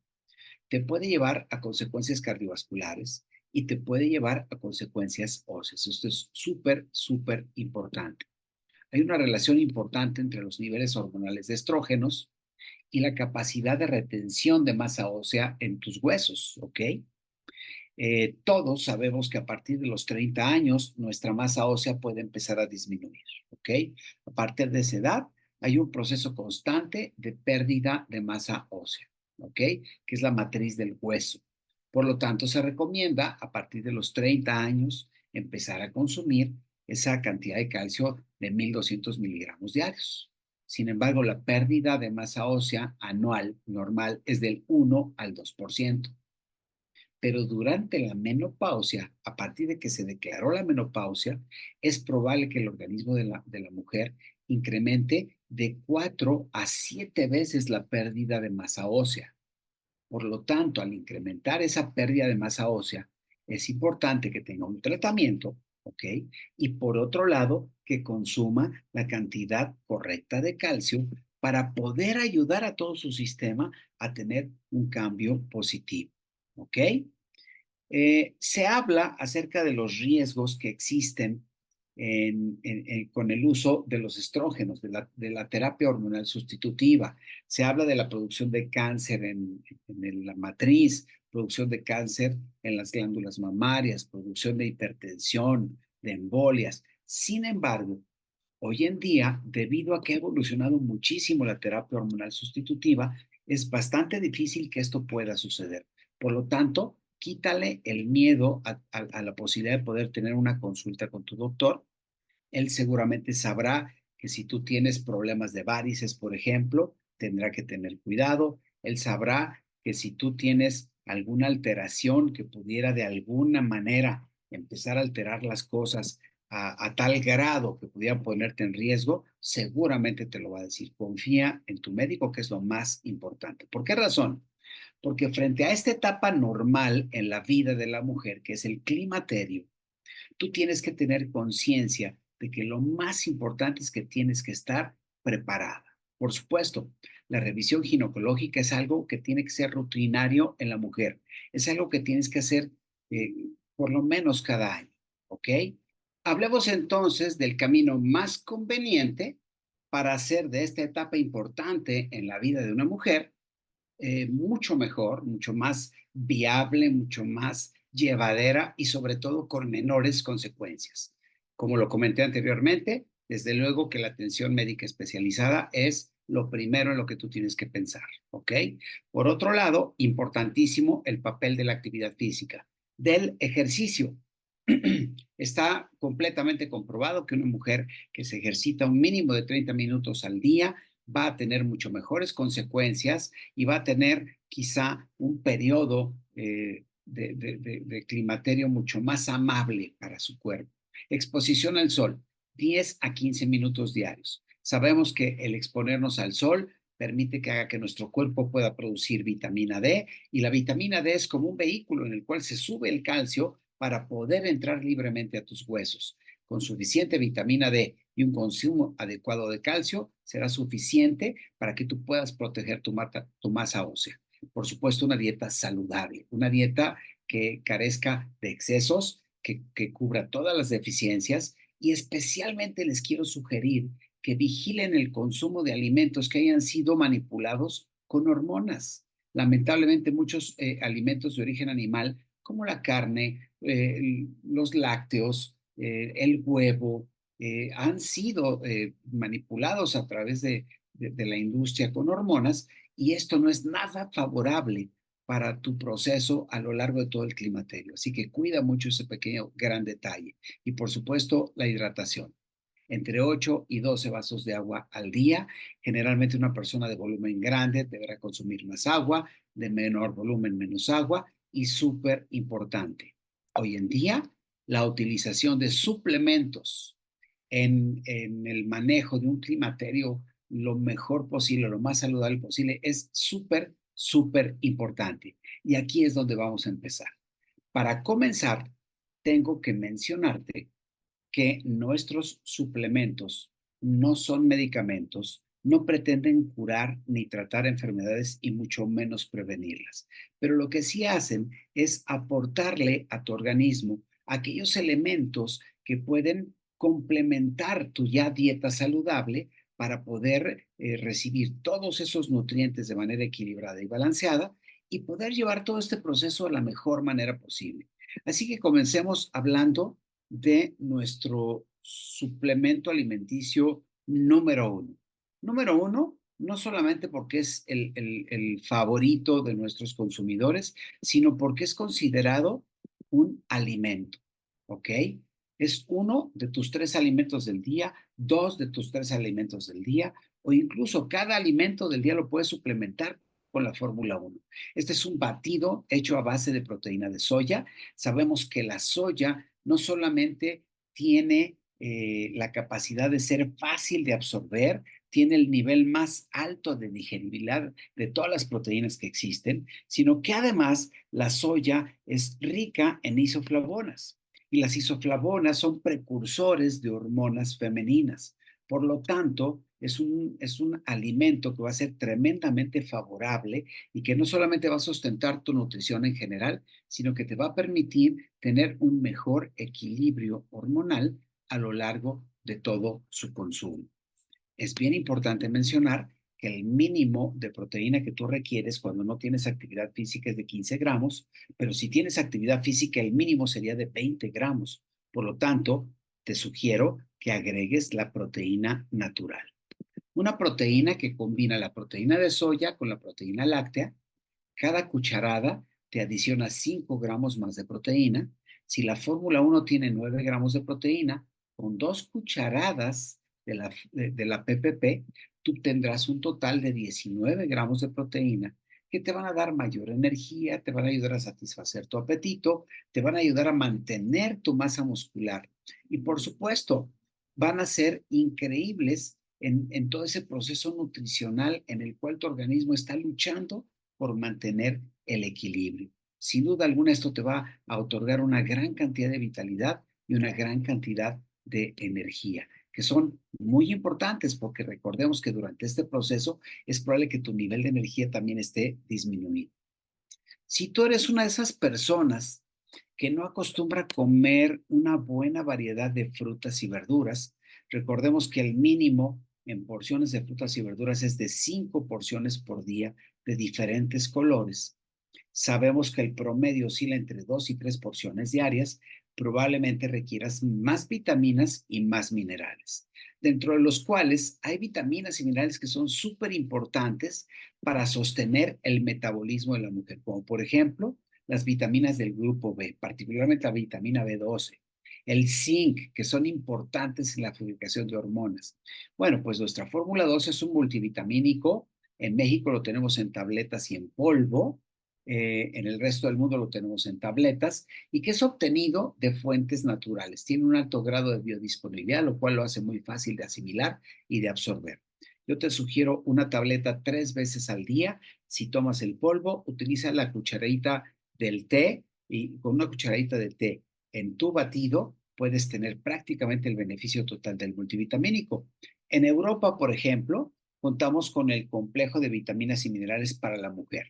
te puede llevar a consecuencias cardiovasculares y te puede llevar a consecuencias óseas. Esto es súper, súper importante. Hay una relación importante entre los niveles hormonales de estrógenos y la capacidad de retención de masa ósea en tus huesos, ¿ok? Todos sabemos que a partir de los 30 años nuestra masa ósea puede empezar a disminuir, ¿ok? A partir de esa edad hay un proceso constante de pérdida de masa ósea, ¿ok? Que es la matriz del hueso. Por lo tanto, se recomienda a partir de los 30 años empezar a consumir esa cantidad de calcio de 1.200 miligramos diarios. Sin embargo, la pérdida de masa ósea anual normal es del 1 al 2%. Pero durante la menopausia, a partir de que se declaró la menopausia, es probable que el organismo de la mujer incremente de 4 a 7 veces la pérdida de masa ósea. Por lo tanto, al incrementar esa pérdida de masa ósea, es importante que tenga un tratamiento, ¿ok? Y por otro lado, que consuma la cantidad correcta de calcio para poder ayudar a todo su sistema a tener un cambio positivo, ¿ok? Se habla acerca de los riesgos que existen con el uso de los estrógenos, de la terapia hormonal sustitutiva. Se habla de la producción de cáncer en la matriz, producción de cáncer en las glándulas mamarias, producción de hipertensión, de embolias. Sin embargo, hoy en día, debido a que ha evolucionado muchísimo la terapia hormonal sustitutiva, es bastante difícil que esto pueda suceder. Por lo tanto, quítale el miedo a la posibilidad de poder tener una consulta con tu doctor. Él seguramente sabrá que si tú tienes problemas de varices, por ejemplo, tendrá que tener cuidado. Él sabrá que si tú tienes alguna alteración que pudiera de alguna manera empezar a alterar las cosas a tal grado que pudiera ponerte en riesgo, seguramente te lo va a decir. Confía en tu médico, que es lo más importante. ¿Por qué razón? Porque frente a esta etapa normal en la vida de la mujer, que es el climaterio, tú tienes que tener conciencia de que lo más importante es que tienes que estar preparada. Por supuesto, la revisión ginecológica es algo que tiene que ser rutinario en la mujer. Es algo que tienes que hacer eh, por lo menos cada año, ¿ok? Hablemos entonces del camino más conveniente para hacer de esta etapa importante en la vida de una mujer mucho mejor, mucho más viable, mucho más llevadera y sobre todo con menores consecuencias. Como lo comenté anteriormente, desde luego que la atención médica especializada es lo primero en lo que tú tienes que pensar, ¿ok? Por otro lado, importantísimo el papel de la actividad física, del ejercicio. Está completamente comprobado que una mujer que se ejercita un mínimo de 30 minutos al día va a tener mucho mejores consecuencias y va a tener quizá un periodo de climaterio mucho más amable para su cuerpo. Exposición al sol, 10 a 15 minutos diarios. Sabemos que el exponernos al sol permite que haga que nuestro cuerpo pueda producir vitamina D y la vitamina D es como un vehículo en el cual se sube el calcio para poder entrar libremente a tus huesos. Con suficiente vitamina D y un consumo adecuado de calcio será suficiente para que tú puedas proteger tu masa ósea. Por supuesto, una dieta saludable, una dieta que carezca de excesos, que cubra todas las deficiencias y especialmente les quiero sugerir que vigilen el consumo de alimentos que hayan sido manipulados con hormonas. Lamentablemente, muchos alimentos de origen animal, como la carne, los lácteos, el huevo, han sido manipulados a través de la industria con hormonas y esto no es nada favorable para tu proceso a lo largo de todo el climaterio. Así que cuida mucho ese pequeño gran detalle. Y por supuesto, la hidratación. Entre 8 y 12 vasos de agua al día. Generalmente una persona de volumen grande deberá consumir más agua, de menor volumen menos agua y súper importante. Hoy en día, la utilización de suplementos en el manejo de un climaterio lo mejor posible, lo más saludable posible, es súper, súper importante. Y aquí es donde vamos a empezar. Para comenzar, tengo que mencionarte que nuestros suplementos no son medicamentos, no pretenden curar ni tratar enfermedades y mucho menos prevenirlas. Pero lo que sí hacen es aportarle a tu organismo aquellos elementos que pueden complementar tu ya dieta saludable para poder recibir todos esos nutrientes de manera equilibrada y balanceada y poder llevar todo este proceso de la mejor manera posible. Así que comencemos hablando de nuestro suplemento alimenticio número uno. Número uno, no solamente porque es el favorito de nuestros consumidores, sino porque es considerado un alimento, ¿ok? Es uno de tus tres alimentos del día, dos de tus tres alimentos del día, o incluso cada alimento del día lo puedes suplementar con la Fórmula uno. Este es un batido hecho a base de proteína de soya. Sabemos que la soya no solamente tiene la capacidad de ser fácil de absorber, tiene el nivel más alto de digeribilidad de todas las proteínas que existen, sino que además la soya es rica en isoflavonas y las isoflavonas son precursores de hormonas femeninas. Por lo tanto, es un alimento que va a ser tremendamente favorable y que no solamente va a sustentar tu nutrición en general, sino que te va a permitir tener un mejor equilibrio hormonal a lo largo de todo su consumo. Es bien importante mencionar que el mínimo de proteína que tú requieres cuando no tienes actividad física es de 15 gramos, pero si tienes actividad física el mínimo sería de 20 gramos. Por lo tanto, te sugiero que agregues la proteína natural. Una proteína que combina la proteína de soya con la proteína láctea. Cada cucharada te adiciona 5 gramos más de proteína. Si la Fórmula uno tiene 9 gramos de proteína, con 2 cucharadas de la PPP, tú tendrás un total de 19 gramos de proteína que te van a dar mayor energía, te van a ayudar a satisfacer tu apetito, te van a ayudar a mantener tu masa muscular. Y por supuesto, van a ser increíbles en todo ese proceso nutricional en el cual tu organismo está luchando por mantener el equilibrio. Sin duda alguna, esto te va a otorgar una gran cantidad de vitalidad y una gran cantidad de energía, que son muy importantes porque recordemos que durante este proceso es probable que tu nivel de energía también esté disminuido. Si tú eres una de esas personas que no acostumbra a comer una buena variedad de frutas y verduras, recordemos que el mínimo en porciones de frutas y verduras es de 5 porciones por día de diferentes colores. Sabemos que el promedio oscila entre 2 y 3 porciones diarias. Probablemente requieras más vitaminas y más minerales, dentro de los cuales hay vitaminas y minerales que son súper importantes para sostener el metabolismo de la mujer, como por ejemplo las vitaminas del grupo B, particularmente la vitamina B12, el zinc, que son importantes en la fabricación de hormonas. Bueno, pues nuestra fórmula 2 es un multivitamínico. En México lo tenemos en tabletas y en polvo. En el resto del mundo lo tenemos en tabletas y que es obtenido de fuentes naturales. Tiene un alto grado de biodisponibilidad, lo cual lo hace muy fácil de asimilar y de absorber. Yo te sugiero una tableta 3 veces al día. Si tomas el polvo, utiliza la cucharadita del té y con una cucharadita de té en tu batido puedes tener prácticamente el beneficio total del multivitamínico. En Europa, por ejemplo, contamos con el complejo de vitaminas y minerales para la mujer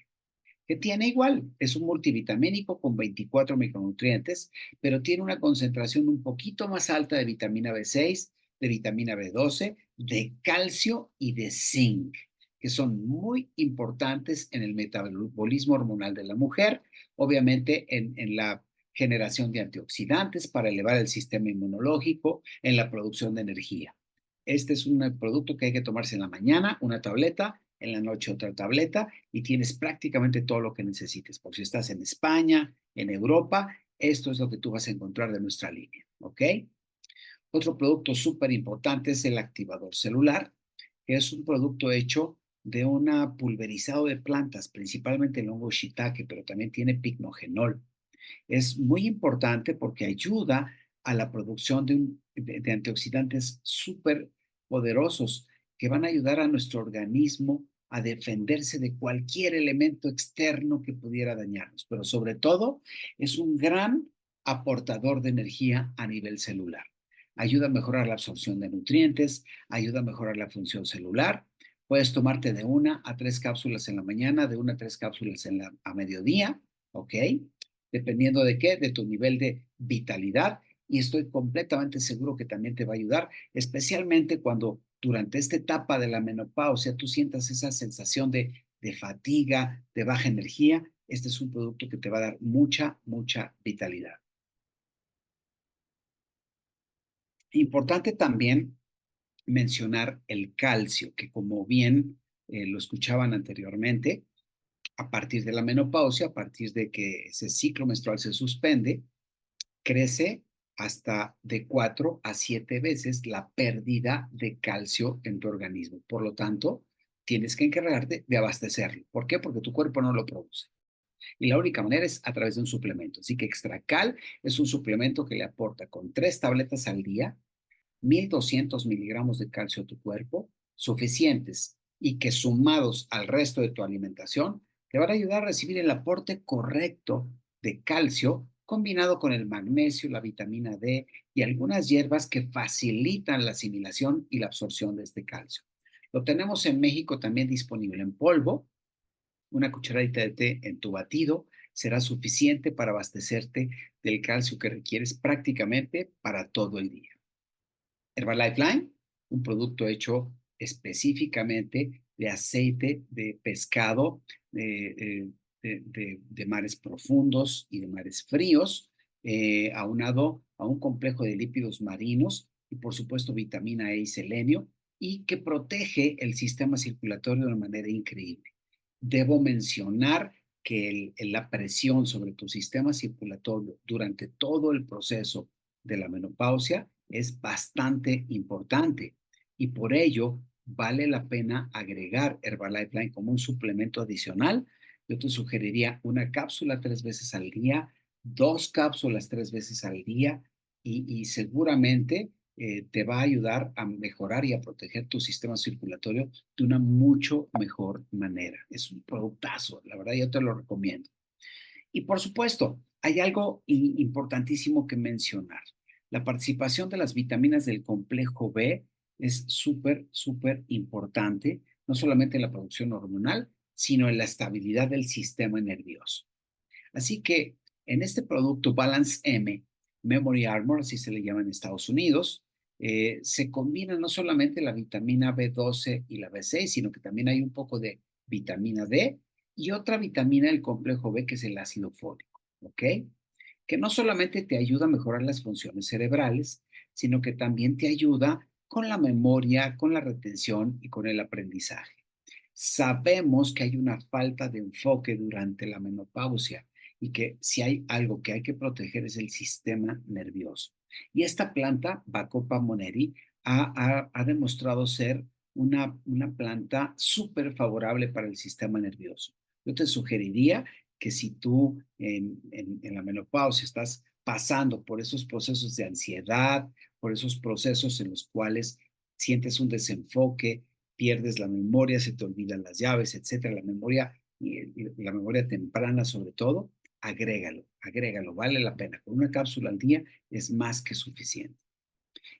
que tiene igual, es un multivitamínico con 24 micronutrientes, pero tiene una concentración un poquito más alta de vitamina B6, de vitamina B12, de calcio y de zinc, que son muy importantes en el metabolismo hormonal de la mujer, obviamente en la generación de antioxidantes para elevar el sistema inmunológico, en la producción de energía. Este es un producto que hay que tomarse en la mañana, una tableta, en la noche otra tableta y tienes prácticamente todo lo que necesites. Por si estás en España, en Europa, esto es lo que tú vas a encontrar de nuestra línea, ¿ok? Otro producto súper importante es el activador celular, que es un producto hecho de un pulverizado de plantas, principalmente el hongo shiitake, pero también tiene picnogenol. Es muy importante porque ayuda a la producción de antioxidantes súper poderosos que van a ayudar a nuestro organismo a defenderse de cualquier elemento externo que pudiera dañarnos, pero sobre todo es un gran aportador de energía a nivel celular. Ayuda a mejorar la absorción de nutrientes, ayuda a mejorar la función celular. Puedes tomarte de 1 a 3 cápsulas en la mañana, de 1 a 3 cápsulas a mediodía, ¿ok? Dependiendo de qué, de tu nivel de vitalidad. Y estoy completamente seguro que también te va a ayudar, especialmente cuando durante esta etapa de la menopausia tú sientas esa sensación de fatiga, de baja energía. Este es un producto que te va a dar mucha, mucha vitalidad. Importante también mencionar el calcio, que como bien lo escuchaban anteriormente, a partir de la menopausia, a partir de que ese ciclo menstrual se suspende, crece hasta de 4 a 7 veces la pérdida de calcio en tu organismo. Por lo tanto, tienes que encargarte de abastecerlo. ¿Por qué? Porque tu cuerpo no lo produce. Y la única manera es a través de un suplemento. Así que Extracal es un suplemento que le aporta con 3 tabletas al día 1,200 miligramos de calcio a tu cuerpo, suficientes y que sumados al resto de tu alimentación, te van a ayudar a recibir el aporte correcto de calcio combinado con el magnesio, la vitamina D y algunas hierbas que facilitan la asimilación y la absorción de este calcio. Lo tenemos en México también disponible en polvo. Una cucharadita de té en tu batido será suficiente para abastecerte del calcio que requieres prácticamente para todo el día. Herbalife Line, un producto hecho específicamente de aceite de pescado de mares profundos y de mares fríos, aunado a un complejo de lípidos marinos y por supuesto vitamina E y selenio, y que protege el sistema circulatorio de una manera increíble. Debo mencionar que la presión sobre tu sistema circulatorio durante todo el proceso de la menopausia es bastante importante y por ello vale la pena agregar Herbalife Line como un suplemento adicional. Yo te sugeriría 1 cápsula 3 veces al día, 2 cápsulas 3 veces al día y seguramente te va a ayudar a mejorar y a proteger tu sistema circulatorio de una mucho mejor manera. Es un productazo, la verdad yo te lo recomiendo. Y por supuesto, hay algo importantísimo que mencionar. La participación de las vitaminas del complejo B es súper, súper importante, no solamente en la producción hormonal, sino en la estabilidad del sistema nervioso. Así que en este producto Balance M, Memory Armor, así se le llama en Estados Unidos, se combina no solamente la vitamina B12 y la B6, sino que también hay un poco de vitamina D y otra vitamina del complejo B que es el ácido fólico, ¿ok? Que no solamente te ayuda a mejorar las funciones cerebrales, sino que también te ayuda con la memoria, con la retención y con el aprendizaje. Sabemos que hay una falta de enfoque durante la menopausia y que si hay algo que hay que proteger es el sistema nervioso. Y esta planta, Bacopa moneri, ha demostrado ser una planta súper favorable para el sistema nervioso. Yo te sugeriría que si tú en la menopausia estás pasando por esos procesos de ansiedad, por esos procesos en los cuales sientes un desenfoque, pierdes la memoria, se te olvidan las llaves, etcétera, la memoria y la memoria temprana sobre todo, agrégalo, agrégalo, vale la pena. Con 1 cápsula al día es más que suficiente.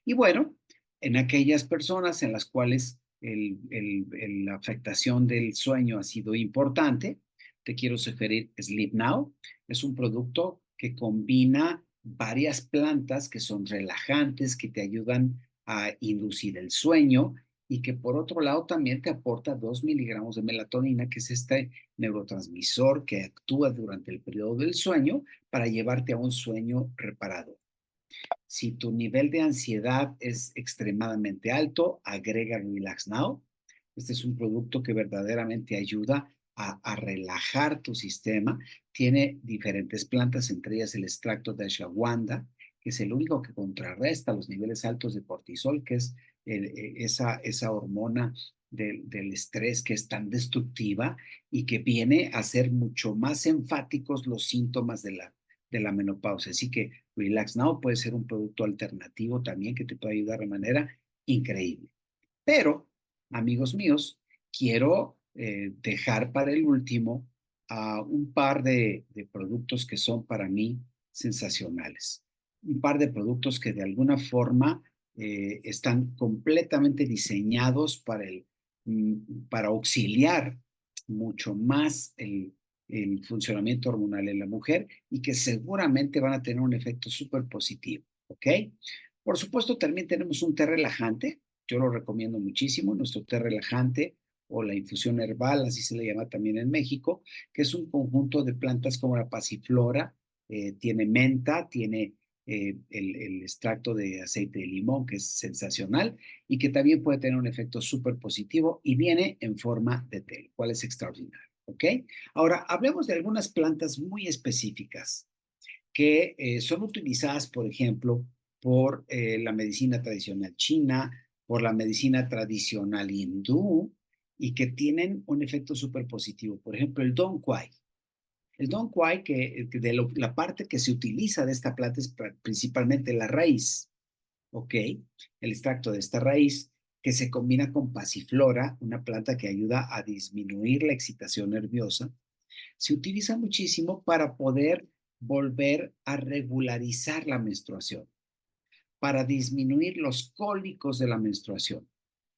Y bueno, en aquellas personas en las cuales la afectación del sueño ha sido importante, te quiero sugerir Sleep Now. Es un producto que combina varias plantas que son relajantes, que te ayudan a inducir el sueño y que por otro lado también te aporta 2 miligramos de melatonina, que es este neurotransmisor que actúa durante el periodo del sueño para llevarte a un sueño reparador. Si tu nivel de ansiedad es extremadamente alto, agrega Relax Now. Este es un producto que verdaderamente ayuda a relajar tu sistema. Tiene diferentes plantas, entre ellas el extracto de ashwagandha, que es el único que contrarresta los niveles altos de cortisol, que es esa hormona del estrés que es tan destructiva y que viene a hacer mucho más enfáticos los síntomas de la menopausia. Así que Relax Now puede ser un producto alternativo también que te puede ayudar de manera increíble. Pero, amigos míos, quiero dejar para el último un par de productos que son para mí sensacionales. Un par de productos que de alguna forma están completamente diseñados para auxiliar mucho más el funcionamiento hormonal en la mujer y que seguramente van a tener un efecto súper positivo, ¿ok? Por supuesto, también tenemos un té relajante. Yo lo recomiendo muchísimo, nuestro té relajante o la infusión herbal, así se le llama también en México, que es un conjunto de plantas como la pasiflora, tiene menta, tiene el extracto de aceite de limón, que es sensacional y que también puede tener un efecto súper positivo y viene en forma de té, lo cual es extraordinario. ¿Ok? Ahora, hablemos de algunas plantas muy específicas que son utilizadas, por ejemplo, por la medicina tradicional china, por la medicina tradicional hindú, y que tienen un efecto súper positivo. Por ejemplo, el Dong Quai. El Dong Quai, la parte que se utiliza de esta planta es principalmente la raíz, ¿ok? El extracto de esta raíz que se combina con pasiflora, una planta que ayuda a disminuir la excitación nerviosa, se utiliza muchísimo para poder volver a regularizar la menstruación, para disminuir los cólicos de la menstruación,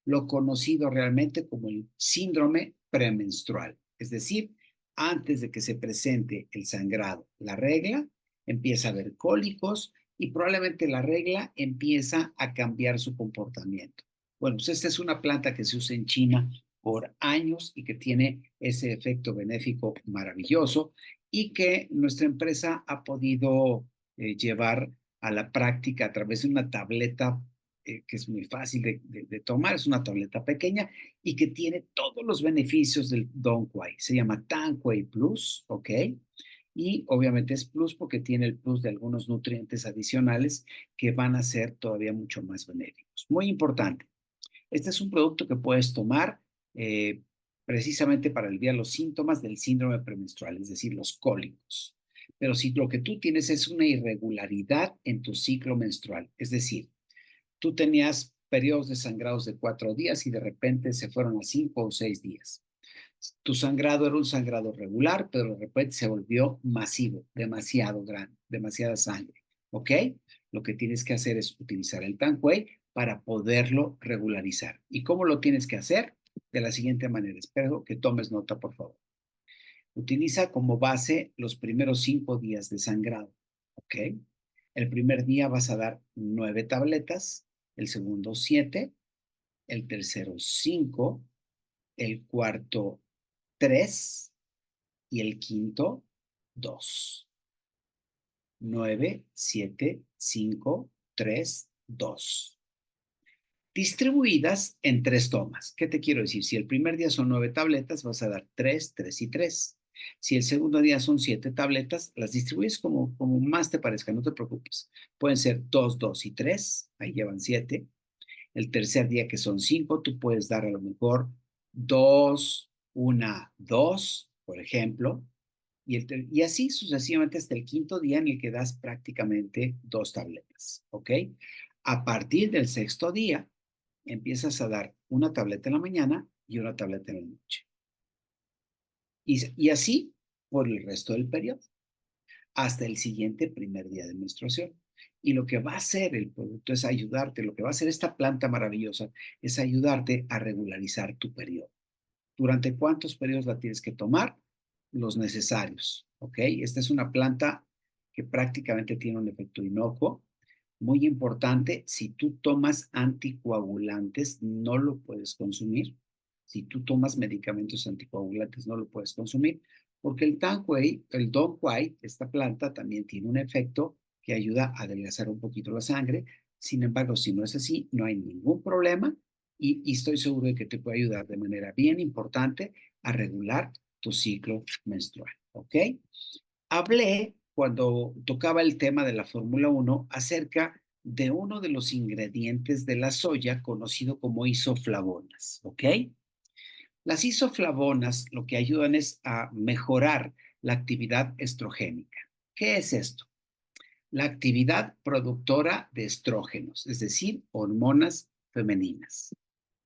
lo conocido realmente como el síndrome premenstrual. Es decir, antes de que se presente el sangrado, la regla, empieza a haber cólicos y probablemente la regla empieza a cambiar su comportamiento. Bueno, pues esta es una planta que se usa en China por años y que tiene ese efecto benéfico maravilloso y que nuestra empresa ha podido llevar a la práctica a través de una tableta que es muy fácil de tomar, es una tableta pequeña y que tiene todos los beneficios del Dong Quai. Se llama Tang Quai Plus, ¿ok? Y obviamente es plus porque tiene el plus de algunos nutrientes adicionales que van a ser todavía mucho más benéficos. Muy importante. Este es un producto que puedes tomar precisamente para aliviar los síntomas del síndrome premenstrual, es decir, los cólicos. Pero si lo que tú tienes es una irregularidad en tu ciclo menstrual, es decir, tú tenías periodos de sangrados de 4 días y de repente se fueron a 5 o 6 días. Tu sangrado era un sangrado regular, pero de repente se volvió masivo, demasiado grande, demasiada sangre. ¿Ok? Lo que tienes que hacer es utilizar el Tanquay para poderlo regularizar. ¿Y cómo lo tienes que hacer? De la siguiente manera. Espero que tomes nota, por favor. Utiliza como base los primeros 5 días de sangrado. ¿Ok? El primer día vas a dar 9 tabletas, el segundo 7, el tercero 5, el cuarto 3 y el quinto 2. 9, 7, 5, 3, 2. Distribuidas en 3 tomas. ¿Qué te quiero decir? Si el primer día son 9 tabletas, vas a dar 3, 3 y 3. Si el segundo día son 7 tabletas, las distribuyes como más te parezca, no te preocupes. Pueden ser 2, 2 y 3, ahí llevan 7. El tercer día que son 5, tú puedes dar a lo mejor 2, 1, 2, por ejemplo, y así sucesivamente hasta el quinto día en el que das prácticamente 2 tabletas, ¿ok? A partir del sexto día, empiezas a dar una tableta en la mañana y una tableta en la noche. Y así por el resto del periodo, hasta el siguiente primer día de menstruación. Y lo que va a hacer el producto es ayudarte, lo que va a hacer esta planta maravillosa es ayudarte a regularizar tu periodo. ¿Durante cuántos periodos la tienes que tomar? Los necesarios, ¿ok? Esta es una planta que prácticamente tiene un efecto inocuo. Muy importante, si tú tomas anticoagulantes, no lo puedes consumir. Si tú tomas medicamentos anticoagulantes, no lo puedes consumir, porque el Tanquay, el Dong Quai, esta planta también tiene un efecto que ayuda a adelgazar un poquito la sangre. Sin embargo, si no es así, no hay ningún problema. y estoy seguro de que te puede ayudar de manera bien importante a regular tu ciclo menstrual, ¿ok? Hablé cuando tocaba el tema de la Fórmula 1 acerca de uno de los ingredientes de la soya conocido como isoflavonas, ¿ok? Las isoflavonas lo que ayudan es a mejorar la actividad estrogénica. ¿Qué es esto? La actividad productora de estrógenos, es decir, hormonas femeninas.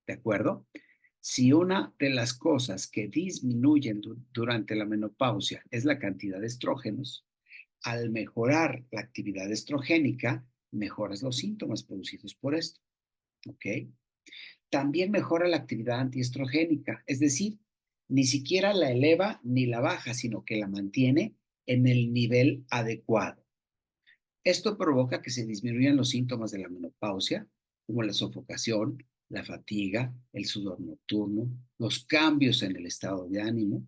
¿De acuerdo? Si una de las cosas que disminuyen durante la menopausia es la cantidad de estrógenos, al mejorar la actividad estrogénica, mejoras los síntomas producidos por esto. ¿Ok? También mejora la actividad antiestrogénica, es decir, ni siquiera la eleva ni la baja, sino que la mantiene en el nivel adecuado. Esto provoca que se disminuyan los síntomas de la menopausia, como la sofocación, la fatiga, el sudor nocturno, los cambios en el estado de ánimo,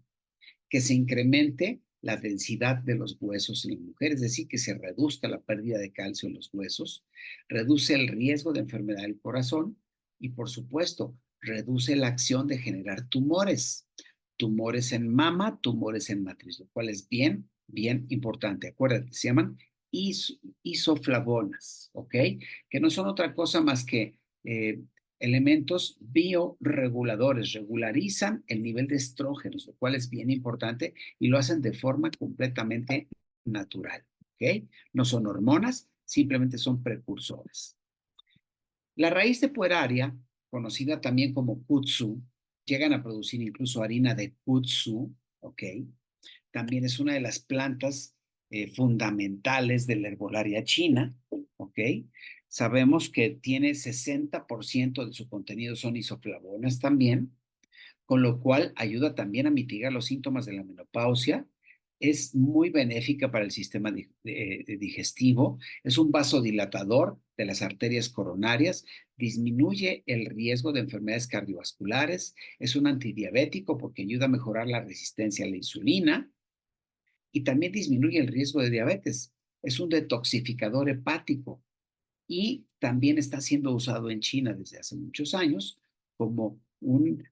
que se incremente la densidad de los huesos en la mujer, es decir, que se reduzca la pérdida de calcio en los huesos, reduce el riesgo de enfermedad del corazón y, por supuesto, reduce la acción de generar tumores, tumores en mama, tumores en matriz, lo cual es bien, bien importante. Acuérdate, se llaman isoflavonas, ¿ok? Que no son otra cosa más que elementos bioreguladores, regularizan el nivel de estrógenos, lo cual es bien importante y lo hacen de forma completamente natural, ¿ok? No son hormonas, simplemente son precursores. La raíz de pueraria, conocida también como kudzu, llegan a producir incluso harina de kudzu, ¿ok? También es una de las plantas fundamentales de la herbolaria china, ¿ok? Sabemos que tiene 60% de su contenido son isoflavonas también, con lo cual ayuda también a mitigar los síntomas de la menopausia. Es muy benéfica para el sistema digestivo, es un vasodilatador de las arterias coronarias, disminuye el riesgo de enfermedades cardiovasculares, es un antidiabético porque ayuda a mejorar la resistencia a la insulina, y también disminuye el riesgo de diabetes. Es un detoxificador hepático y también está siendo usado en China desde hace muchos años como un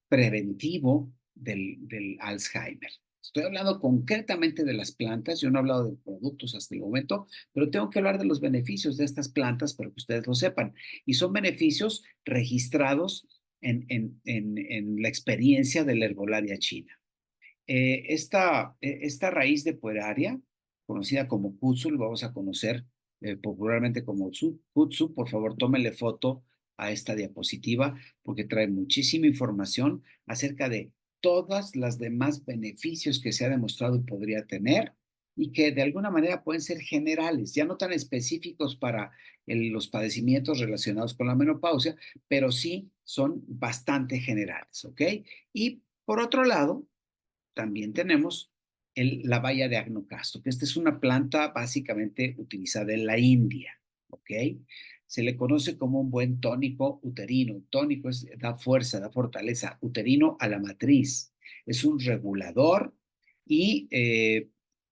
preventivo del Alzheimer. Estoy hablando concretamente de las plantas, yo no he hablado de productos hasta el momento, pero tengo que hablar de los beneficios de estas plantas para que ustedes lo sepan. Y son beneficios registrados en la experiencia de la herbolaria china. Esta raíz de pueraria, conocida como kudzu, lo vamos a conocer popularmente como kudzu. Por favor, tómenle foto a esta diapositiva porque trae muchísima información acerca de todas las demás beneficios que se ha demostrado y podría tener y que de alguna manera pueden ser generales, ya no tan específicos para los padecimientos relacionados con la menopausia, pero sí son bastante generales, ¿ok? Y por otro lado, también tenemos la baya de agnocasto, que esta es una planta básicamente utilizada en la India, ¿ok? Se le conoce como un buen tónico uterino. Tónico da fuerza, da fortaleza. Uterino a la matriz. Es un regulador y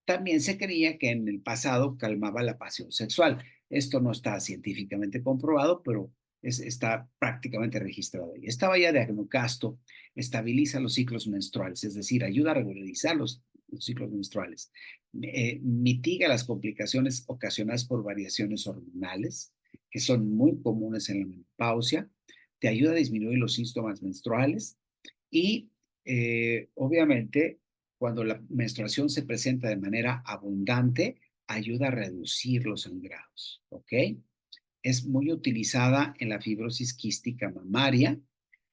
también se creía que en el pasado calmaba la pasión sexual. Esto no está científicamente comprobado, pero está prácticamente registrado. Y esta baya de agnocasto estabiliza los ciclos menstruales, es decir, ayuda a regularizar los ciclos menstruales, mitiga las complicaciones ocasionadas por variaciones hormonales, que son muy comunes en la menopausia, te ayuda a disminuir los síntomas menstruales y obviamente cuando la menstruación se presenta de manera abundante, ayuda a reducir los sangrados, ¿ok? Es muy utilizada en la fibrosis quística mamaria,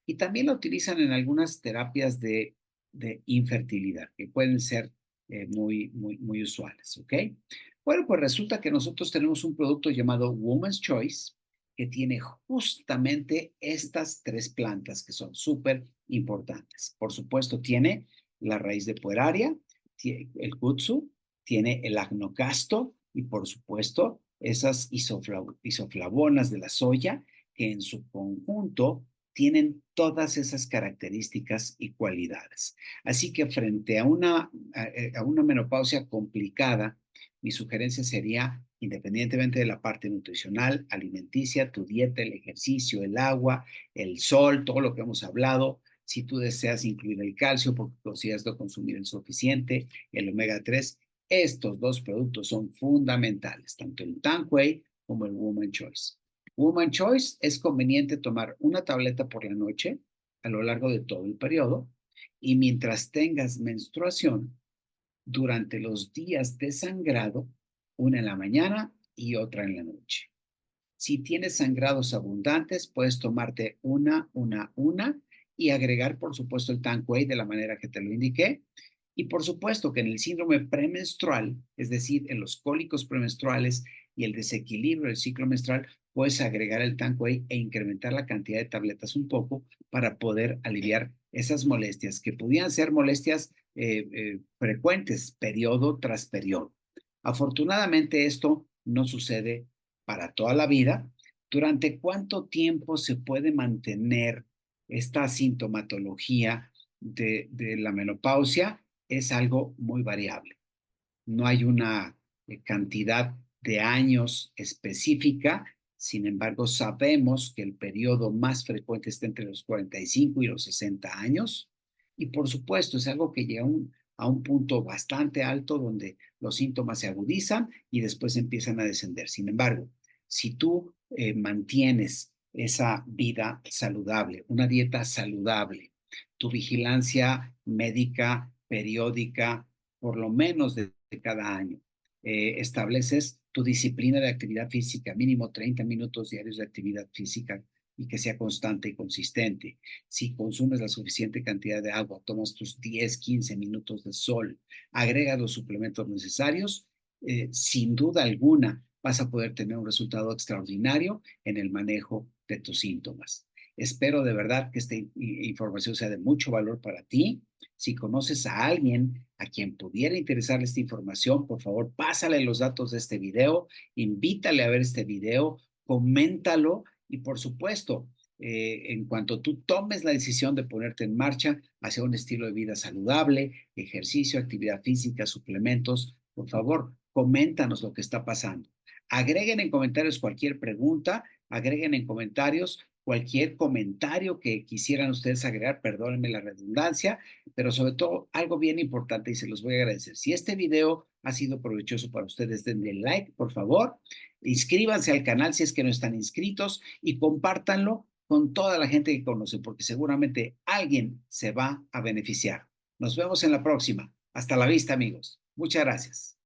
y también la utilizan en algunas terapias de infertilidad, que pueden ser muy usuales, ¿ok? Bueno, pues resulta que nosotros tenemos un producto llamado Woman's Choice, que tiene justamente estas tres plantas que son súper importantes. Por supuesto, tiene la raíz de pueraria, el kudzu, tiene el agnocasto y, por supuesto, esas isoflavonas de la soya, que en su conjunto tienen todas esas características y cualidades. Así que frente a una menopausia complicada, mi sugerencia sería independientemente de la parte nutricional, alimenticia, tu dieta, el ejercicio, el agua, el sol, todo lo que hemos hablado. Si tú deseas incluir el calcio porque consideras no consumir el suficiente, el omega 3, estos dos productos son fundamentales, tanto el Tanquay como el Woman Choice. Woman Choice es conveniente tomar una tableta por la noche a lo largo de todo el periodo y mientras tengas menstruación, durante los días de sangrado, una en la mañana y otra en la noche. Si tienes sangrados abundantes, puedes tomarte una y agregar, por supuesto, el Tanquay de la manera que te lo indiqué. Y por supuesto que en el síndrome premenstrual, es decir, en los cólicos premenstruales y el desequilibrio del ciclo menstrual, puedes agregar el Tanquay e incrementar la cantidad de tabletas un poco para poder aliviar esas molestias que pudieran ser molestias frecuentes, periodo tras periodo. Afortunadamente esto no sucede para toda la vida. ¿Durante cuánto tiempo se puede mantener esta sintomatología de la menopausia? Es algo muy variable. No hay una cantidad de años específica. Sin embargo, sabemos que el periodo más frecuente está entre los 45 y los 60 años. Y por supuesto, es algo que llega a un punto bastante alto donde los síntomas se agudizan y después empiezan a descender. Sin embargo, si tú mantienes esa vida saludable, una dieta saludable, tu vigilancia médica periódica, por lo menos de cada año, estableces tu disciplina de actividad física, mínimo 30 minutos diarios de actividad física y que sea constante y consistente. Si consumes la suficiente cantidad de agua, tomas tus 10, 15 minutos de sol, agregas los suplementos necesarios, sin duda alguna vas a poder tener un resultado extraordinario en el manejo de tus síntomas. Espero de verdad que esta información sea de mucho valor para ti. Si conoces a alguien a quien pudiera interesarle esta información, por favor, pásale los datos de este video, invítale a ver este video, coméntalo y por supuesto, en cuanto tú tomes la decisión de ponerte en marcha hacia un estilo de vida saludable, ejercicio, actividad física, suplementos, por favor, coméntanos lo que está pasando. Agreguen en comentarios cualquier pregunta, agreguen en comentarios cualquier comentario que quisieran ustedes agregar, perdónenme la redundancia, pero sobre todo algo bien importante y se los voy a agradecer. Si este video ha sido provechoso para ustedes, denle like, por favor, inscríbanse al canal si es que no están inscritos y compártanlo con toda la gente que conoce, porque seguramente alguien se va a beneficiar. Nos vemos en la próxima. Hasta la vista, amigos. Muchas gracias.